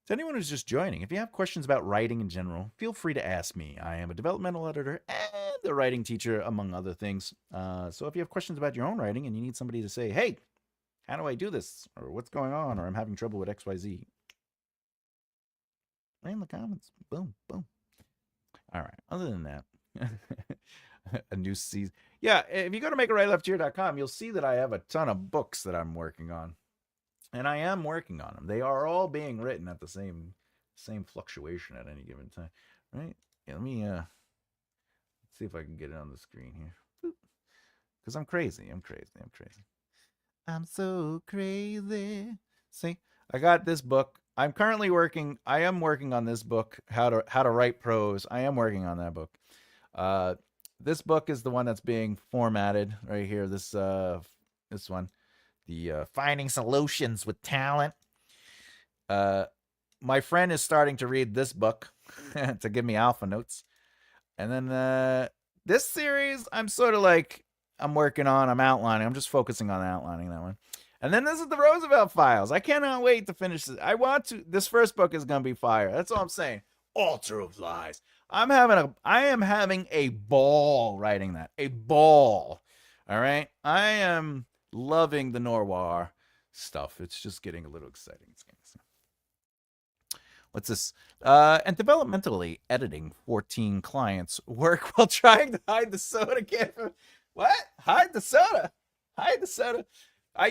To anyone who's just joining, if you have questions about writing in general, feel free to ask me. I am a developmental editor and a writing teacher, among other things. So if you have questions about your own writing and you need somebody to say, hey, how do I do this? Or what's going on? Or I'm having trouble with XYZ, write in the comments. Boom, boom. All right. Other than that, a new season. Yeah, if you go to makearightlefthear.com, you'll see that I have a ton of books that I'm working on. And I am working on them. They are all being written at the same fluctuation at any given time, right? Yeah, let me let's see if I can get it on the screen here. Because I'm crazy. I'm so crazy. See, I got this book. I am working on this book, how to write prose. I am working on that book. This book is the one that's being formatted right here. This one. The Finding Solutions with Talent. My friend is starting to read this book to give me alpha notes. And then this series, I'm sort of like, I'm outlining. I'm just focusing on outlining that one. And then this is the Roosevelt Files. I cannot wait to finish this. This first book is going to be fire. That's all I'm saying. Altar of Lies. I am having a ball writing that. A ball. All right? I am loving the noir stuff. It's just getting a little exciting. What's this? And developmentally editing 14 clients work while trying to hide the soda can from... What? Hide the soda? Hide the soda? I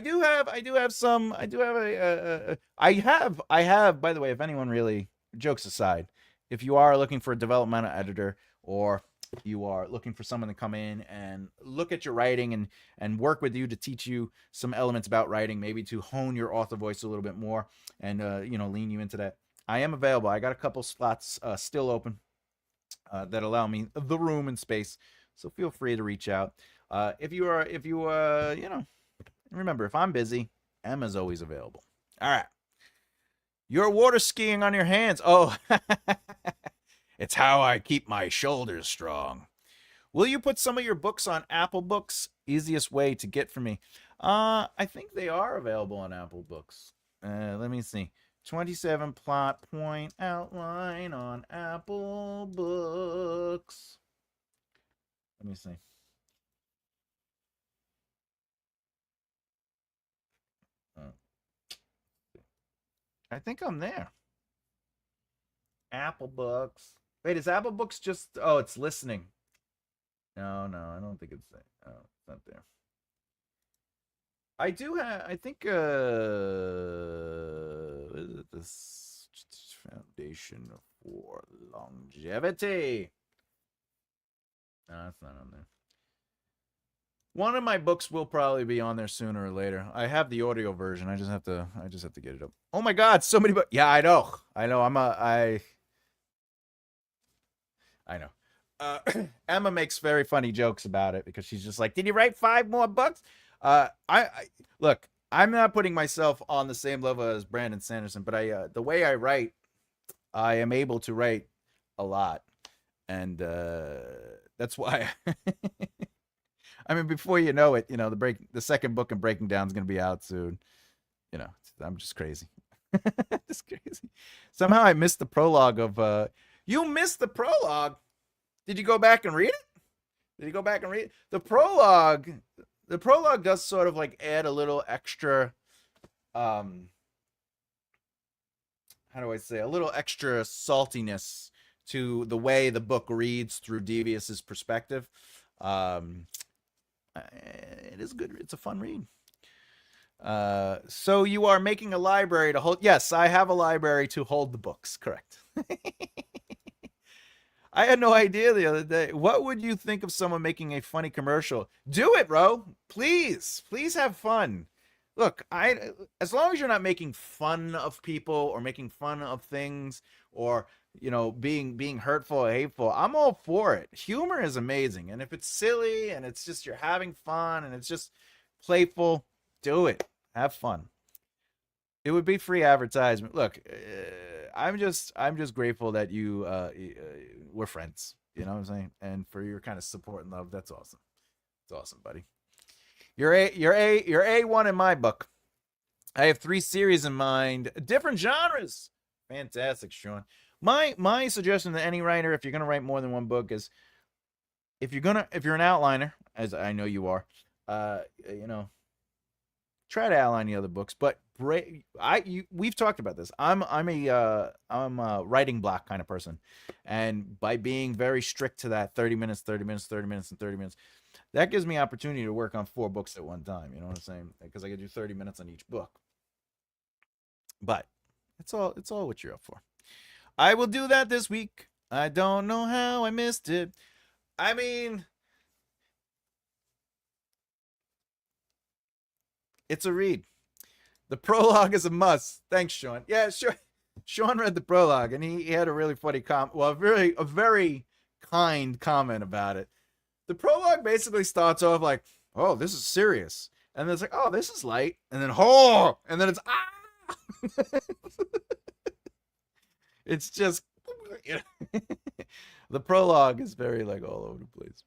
have, by the way, if anyone really, jokes aside, if you are looking for a developmental editor, or you are looking for someone to come in and look at your writing and work with you to teach you some elements about writing, maybe to hone your author voice a little bit more and, lean you into that, I am available. I got a couple slots still open that allow me the room and space. So feel free to reach out. Remember, if I'm busy, Emma's always available. All right. You're water skiing on your hands. Oh, it's how I keep my shoulders strong. Will you put some of your books on Apple Books? Easiest way to get from me. I think they are available on Apple Books. Let me see. 27 plot point outline on Apple Books. Let me see. I think I'm there. Apple Books. Wait, is Apple Books just... Oh, it's listening. No, I don't think it's there. Oh, it's not there. I do have... I think... What is it? This Foundation for Longevity. No, that's not on there. One of my books will probably be on there sooner or later. I have the audio version. I just have to get it up. Oh my God, so many books. Yeah, I know. I know. Emma makes very funny jokes about it because she's just like, "Did you write 5 more books?" Look, I'm not putting myself on the same level as Brandon Sanderson, but the way I write, I am able to write a lot, and that's why. I mean, before you know it, the second book in Breaking Down is going to be out soon. I'm just crazy. Just crazy. Somehow I missed the prologue of... You missed the prologue? Did you go back and read it? The prologue does sort of like add a little extra... how do I say? A little extra saltiness to the way the book reads through Devious's perspective. It is good. It's a fun read. So you are making a library to hold... Yes, I have a library to hold the books. Correct. I had no idea the other day. What would you think of someone making a funny commercial? Do it, Ro. Please have fun. Look, as long as you're not making fun of people or making fun of things or, being hurtful or hateful, I'm all for it. Humor is amazing. And if it's silly and it's just you're having fun and it's just playful, do it. Have fun. It would be free advertisement. Look, I'm just grateful that we're friends. You know what I'm saying? And for your kind of support and love, that's awesome. It's awesome, buddy. You're A1 in my book. I have 3 series in mind, different genres Fantastic, Sean. My suggestion to any writer, if you're gonna write more than one book, is if you're an outliner, as I know you are, you know, try to outline the other books. But we've talked about this. I'm a writing block kind of person, and by being very strict to that 30 minutes, 30 minutes, 30 minutes, and 30 minutes, that gives me opportunity to work on 4 books at one time. You know what I'm saying? Because I can do 30 minutes on each book. But it's all what you're up for. I will do that this week. I don't know how I missed it. I mean, it's a read. The prologue is a must. Thanks, Sean. Yeah, sure. Sean read the prologue, and he had a really funny a very kind comment about it. The prologue basically starts off like, "Oh, this is serious," and then it's like, "Oh, this is light," and then "Oh," and then it's "Ah." It's just, you know, the prologue is very like all over the place.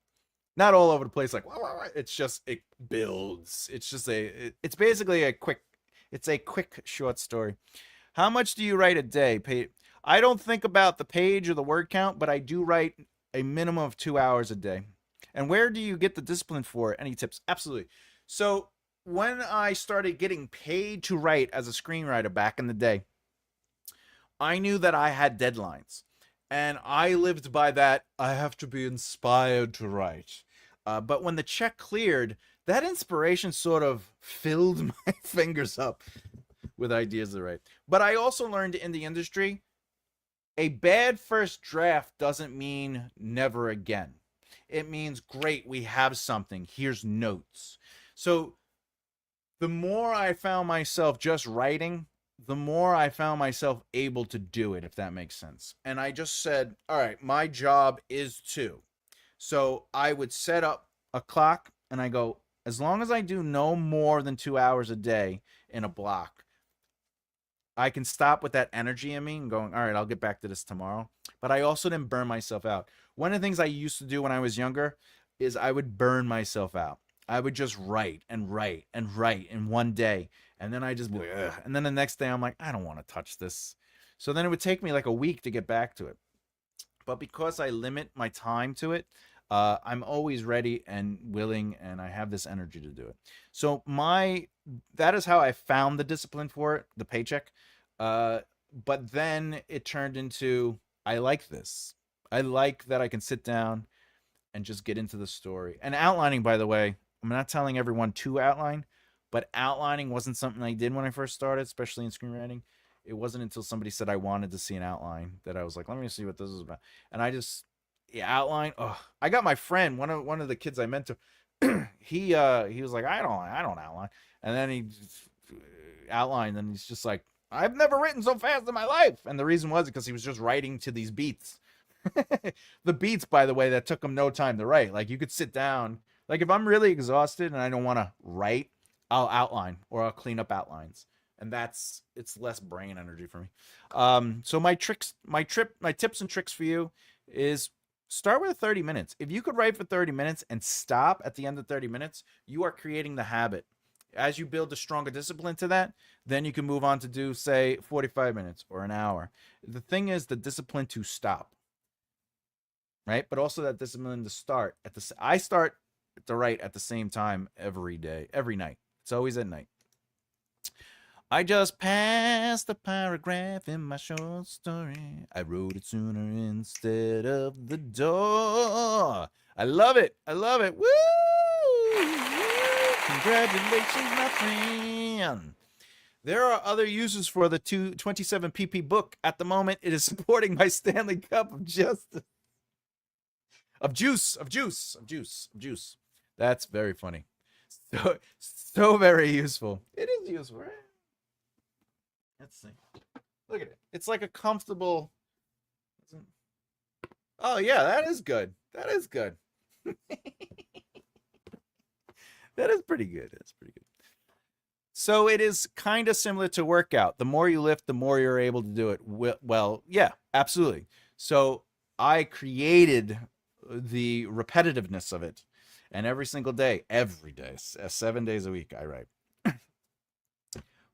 Not all over the place, like it's just it builds. It's basically it's a quick short story. How much do you write a day? I don't think about the page or the word count, but I do write a minimum of 2 hours a day. And where do you get the discipline for it? Any tips? Absolutely. So when I started getting paid to write as a screenwriter back in the day, I knew that I had deadlines. And I lived by that. I have to be inspired to write. But when the check cleared, that inspiration sort of filled my fingers up with ideas to write. But I also learned in the industry, a bad first draft doesn't mean never again. It means, great, we have something. Here's notes. So the more I found myself just writing, the more I found myself able to do it, if that makes sense. And I just said, all right, my job is to. So I would set up a clock and I go, as long as I do no more than 2 hours a day in a block, I can stop with that energy in me and going, all right, I'll get back to this tomorrow. But I also didn't burn myself out. One of the things I used to do when I was younger is I would burn myself out. I would just write and write and write in one day. And then I just, ugh. And then the next day I'm like, I don't want to touch this. So then it would take me like a week to get back to it. But because I limit my time to it, I'm always ready and willing, and I have this energy to do it. So that is how I found the discipline for it, the paycheck. But then it turned into, I like this. I like that I can sit down and just get into the story. And outlining, by the way, I'm not telling everyone to outline, but outlining wasn't something I did when I first started, especially in screenwriting. It wasn't until somebody said I wanted to see an outline that I was like, let me see what this is about. And I just outline. Oh, I got my friend, one of the kids I mentor. he was like, I don't outline. And then he outlined, and he's just like, I've never written so fast in my life. And the reason was because he was just writing to these beats. The beats, by the way, that took him no time to write. Like, you could sit down. Like, if I'm really exhausted and I don't want to write, I'll outline or I'll clean up outlines. And it's less brain energy for me. So my tips and tricks for you is start with 30 minutes. If you could write for 30 minutes and stop at the end of 30 minutes, you are creating the habit. As you build a stronger discipline to that, then you can move on to do, say, 45 minutes or an hour. The thing is the discipline to stop, right? But also that discipline to start. I start to write at the same time every day, every night. It's always at night. I just passed a paragraph in my short story. I wrote it sooner instead of the door. I love it. I love it. Woo! Congratulations, my friend. There are other uses for the 27pp book. At the moment, it is supporting my Stanley Cup of Justice. Of juice. That's very funny. So very useful. It is useful, right? Let's see. Look at it. It's like a comfortable. Oh yeah, that is good. That is good. That is pretty good. That's pretty good. So it is kind of similar to workout. The more you lift, the more you're able to do it. Well, yeah, absolutely. So I created the repetitiveness of it. And every single day, 7 days a week, I write.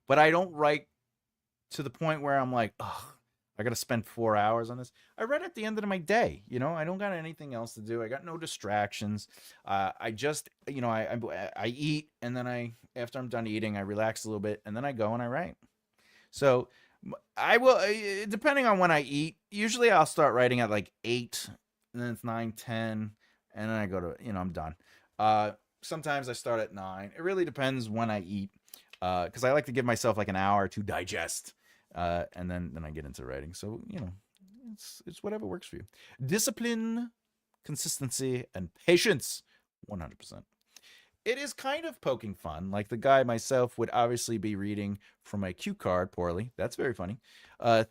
But I don't write to the point where I'm like, oh, I got to spend 4 hours on this. I read at the end of my day. I don't got anything else to do. I got no distractions. I just, I eat, and then after I'm done eating, I relax a little bit, and then I go and I write. So I will, depending on when I eat. Usually, I'll start writing at like 8, and then it's 9, 10, and then I go to, I'm done. Uh, Sometimes I start at 9. It really depends when I eat, because I like to give myself like an hour to digest, and then I get into writing. So it's whatever works for you. Discipline, consistency, and patience, 100%. It is kind of poking fun. Like the guy myself would obviously be reading from my cue card poorly. That's very funny.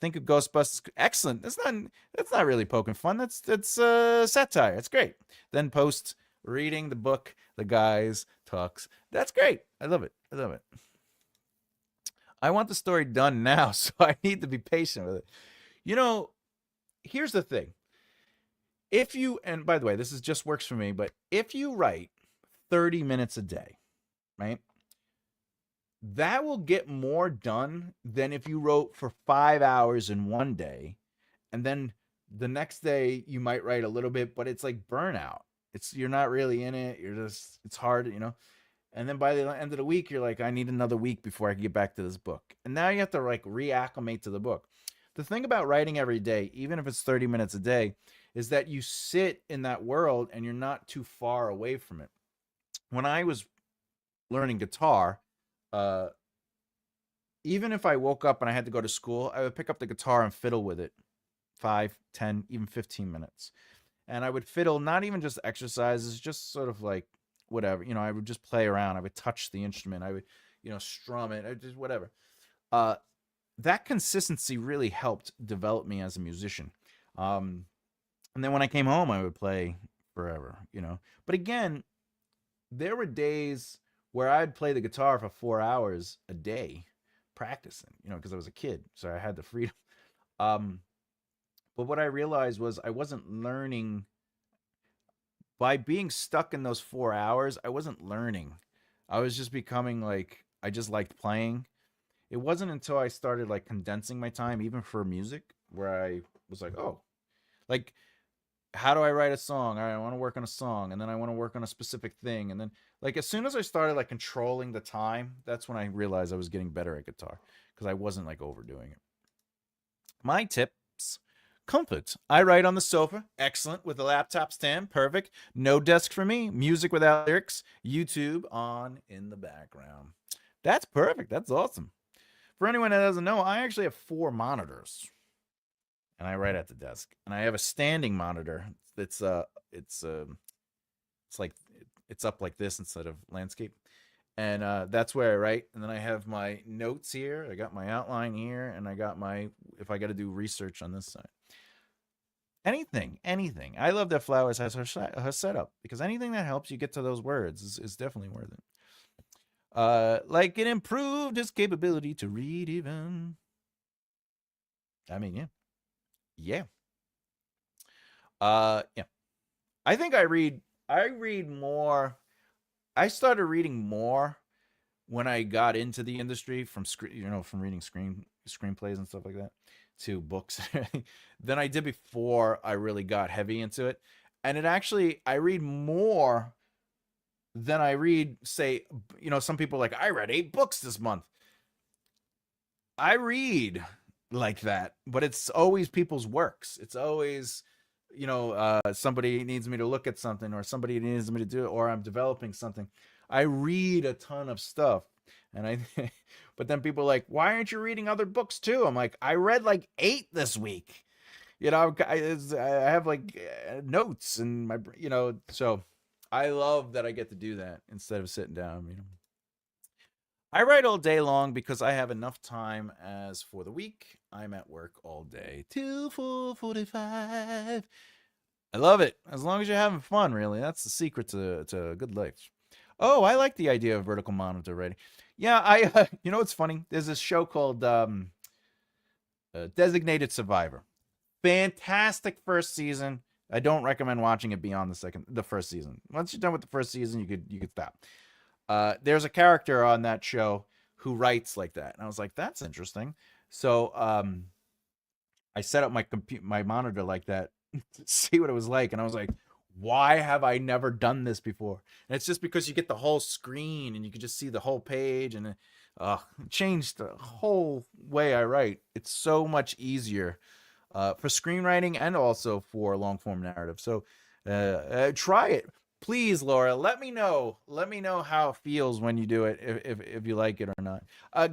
Think of Ghostbusters. Excellent. That's not really poking fun. That's satire. It's great. Then post reading the book. The guys talks. That's great. I love it. I love it. I want the story done now, so I need to be patient with it. You know, Here's the thing. If you, and by the way, this is just works for me, but if you write 30 minutes a day, right? That will get more done than if you wrote for 5 hours in one day, and then the next day you might write a little bit, but it's like burnout. You're not really in it. It's hard. And then by the end of the week, you're like, I need another week before I can get back to this book. And now you have to like reacclimate to the book. The thing about writing every day, even if it's 30 minutes a day, is that you sit in that world and you're not too far away from it. When I was learning guitar, uh, even if I woke up and I had to go to school, I would pick up the guitar and fiddle with it 5, 10, even 15 minutes. And I would fiddle, not even just exercises, just sort of like whatever. I would just play around. I would touch the instrument. I would, strum it. I just whatever. Uh, that consistency really helped develop me as a musician. Um, and then when I came home, I would play forever. But again, there were days where I'd play the guitar for 4 hours a day practicing, because I was a kid, so I had the freedom. Um, but what I realized was I wasn't learning by being stuck in those 4 hours. I wasn't learning. I was just becoming like I just liked playing. It wasn't until I started like condensing my time, even for music, where I was like, oh, like how do I write a song? All right, I want to work on a song, and then I want to work on a specific thing, and then like as soon as I started like controlling the time, that's when I realized I was getting better at guitar because I wasn't like overdoing it. My tips. Comfort. I write on the sofa. Excellent. With a laptop stand. Perfect. No desk for me. Music without lyrics. YouTube on in the background. That's perfect. That's awesome. For anyone that doesn't know, I actually have 4 monitors, and I write at the desk. And I have a standing monitor. It's like it's up like this instead of landscape, and that's where I write. And then I have my notes here. I got my outline here, and I got my if I got to do research on this side. Anything. I love that Flowers has her setup because anything that helps you get to those words is definitely worth it. Like it improved his capability to read even. I mean, yeah. Yeah. I think I read more. I started reading more when I got into the industry from from reading screenplays and stuff like that to books than I did before I really got heavy into it. And I read more than I read, say, some people are like, I read 8 books this month. I read like that, but it's always people's works. It's always, somebody needs me to look at something, or somebody needs me to do it, or I'm developing something. I read a ton of stuff, and but then people are like, why aren't you reading other books too? I'm like, I read like 8 this week. I have like notes and so I love that I get to do that instead of sitting down. I write all day long because I have enough time. As for the week, I'm at work all day till 4:45. I love it. As long as you're having fun, really. That's the secret to a good life. Oh, I like the idea of vertical monitor writing. Yeah, it's funny. There's this show called Designated Survivor. Fantastic first season. I don't recommend watching it beyond the first season. Once you're done with the first season, you could stop. There's a character on that show who writes like that, and I was like, that's interesting. So I set up my monitor like that to see what it was like, and I was like, why have I never done this before? And it's just because you get the whole screen and you can just see the whole page, and it changed the whole way I write. It's so much easier for screenwriting and also for long form narrative. So try it. Please, Laura, let me know. Let me know how it feels when you do it, if you like it or not.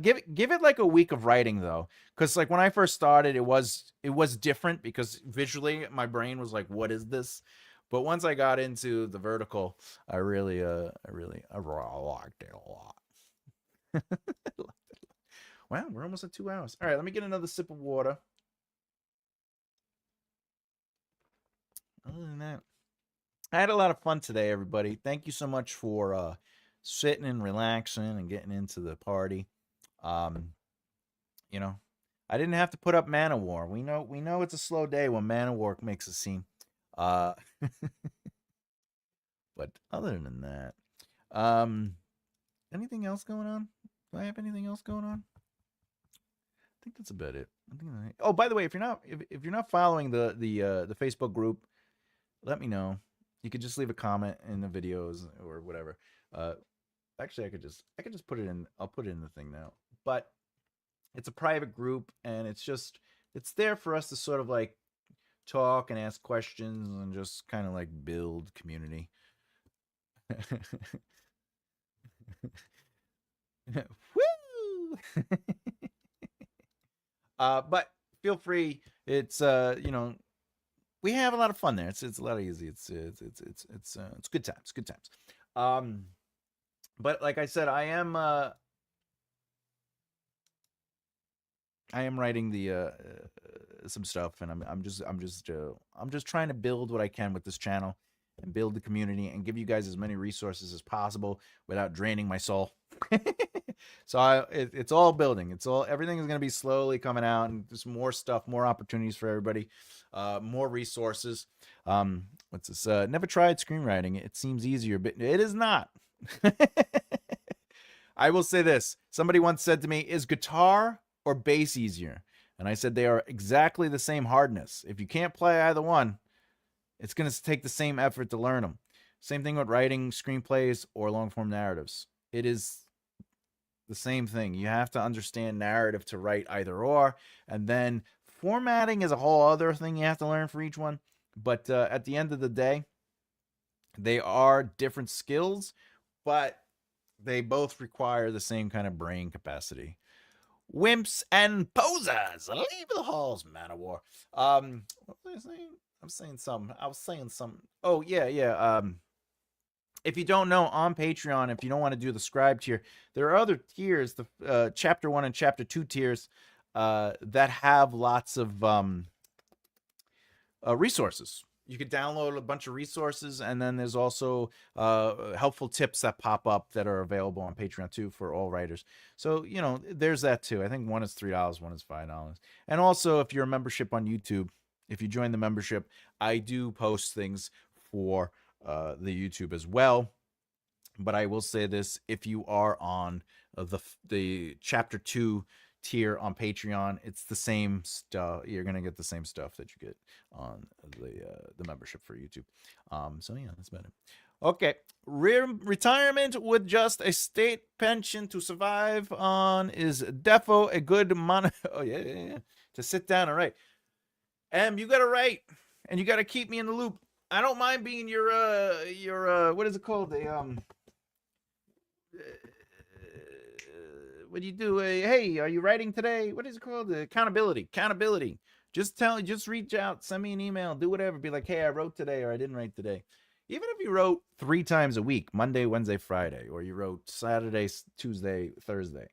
Give it like a week of writing though, because like when I first started, it was different because visually my brain was like, "What is this?" But once I got into the vertical, I really liked it a lot. Wow, we're almost at 2 hours. All right, let me get another sip of water. Other than that, I had a lot of fun today, everybody. Thank you so much for sitting and relaxing and getting into the party. Um, you know, I didn't have to put up Mana War. We know it's a slow day when Mana War makes a scene. But other than that, anything else going on? Do I have anything else going on? I think that's about it. Oh, by the way, if you're not following the Facebook group, let me know. You could just leave a comment in the videos or whatever. Actually, I could just put it in. I'll put it in the thing now. But it's a private group, and it's there for us to sort of like talk and ask questions and just kind of like build community. Woo! But feel free. It's we have a lot of fun there. It's a lot of easy. It's good times. Good times. But like I said, I am writing the some stuff, and I'm just trying to build what I can with this channel and build the community and give you guys as many resources as possible without draining my soul. So it's all building. Everything is going to be slowly coming out, and just more stuff, more opportunities for everybody, more resources. What's this? Never tried screenwriting. It seems easier, but it is not. I will say this. Somebody once said to me, is guitar or bass easier? And I said they are exactly the same hardness. If you can't play either one, it's going to take the same effort to learn them. Same thing with writing screenplays or long form narratives. It is the same thing. You have to understand narrative to write either or, and then formatting is a whole other thing you have to learn for each one. But at the end of the day, they are different skills, but they both require the same kind of brain capacity. Wimps and posers, leave the halls, man of war. What was I saying? I was saying something. Oh yeah. If you don't know, on Patreon, if you don't want to do the scribe tier, there are other tiers, the chapter 1 and chapter 2 tiers, that have lots of resources. You could download a bunch of resources, and then there's also helpful tips that pop up that are available on Patreon too for all writers. So there's that too. I think one is $3, one is $5, and also if you're a membership on YouTube, if you join the membership, I do post things for the YouTube as well. But I will say this: if you are on the chapter 2 tier on Patreon, it's the same stuff. You're gonna get the same stuff that you get on the membership for YouTube. So yeah, that's about it. Okay, retirement with just a state pension to survive on is defo a good Oh yeah. To sit down and write. You gotta write, and you gotta keep me in the loop. I don't mind being your what is it called? What do you do? Hey, are you writing today? What is it called? Accountability. Just reach out, send me an email, do whatever. Be like, hey, I wrote today or I didn't write today. Even if you wrote 3 times a week, Monday, Wednesday, Friday, or you wrote Saturday, Tuesday, Thursday.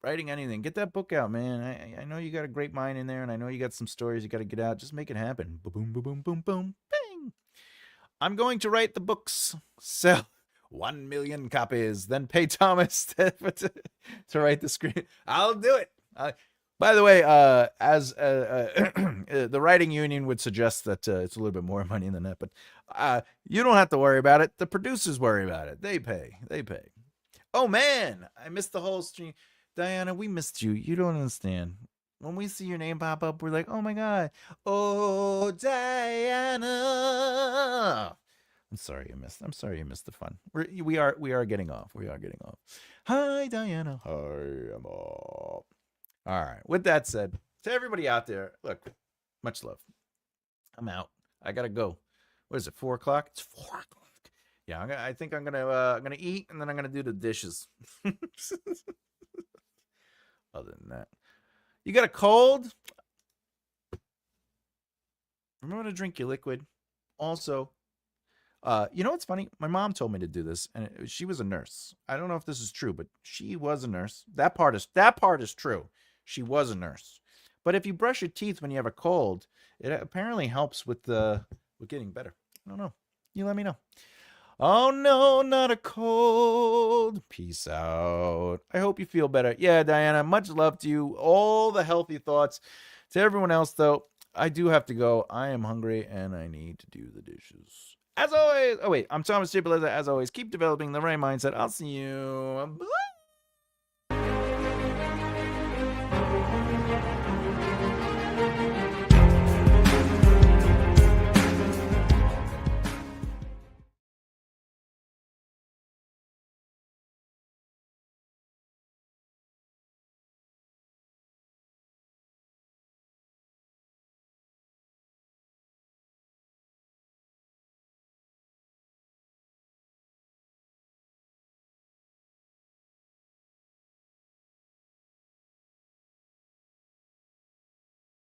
Writing anything, get that book out, man. I know you got a great mind in there, and I know you got some stories you got to get out. Just make it happen. Boom, boom, boom, boom, boom, bang. I'm going to write the books, sell 1 million copies, then pay Thomas to write the screen. I'll do it. By the way, as the writing union would suggest that it's a little bit more money than that, but you don't have to worry about it. The producers worry about it. They pay. Oh man, I missed the whole stream. Diana, we missed you. You don't understand. When we see your name pop up, we're like, oh my God. Oh, Diana. I'm sorry you missed the fun. We are getting off. We are getting off. Hi, Diana. Hi, Emma. All right. With that said, to everybody out there, look, much love. I'm out. I gotta go. What is it? 4:00? It's 4:00. Yeah, I think I'm gonna eat and then I'm gonna do the dishes. Other than that, you got a cold? Remember to drink your liquid. Also, you know what's funny? My mom told me to do this, and she was a nurse. I don't know if this is true, but she was a nurse. That part is true. She was a nurse. But if you brush your teeth when you have a cold, it apparently helps with getting better. I don't know. You let me know. Oh no, not a cold. Peace out. I hope you feel better. Yeah, Diana, much love to you. All the healthy thoughts. To everyone else, though, I do have to go. I am hungry and I need to do the dishes. As always, I'm Thomas J. Bellezza. As always, keep developing the right mindset. I'll see you. Bye.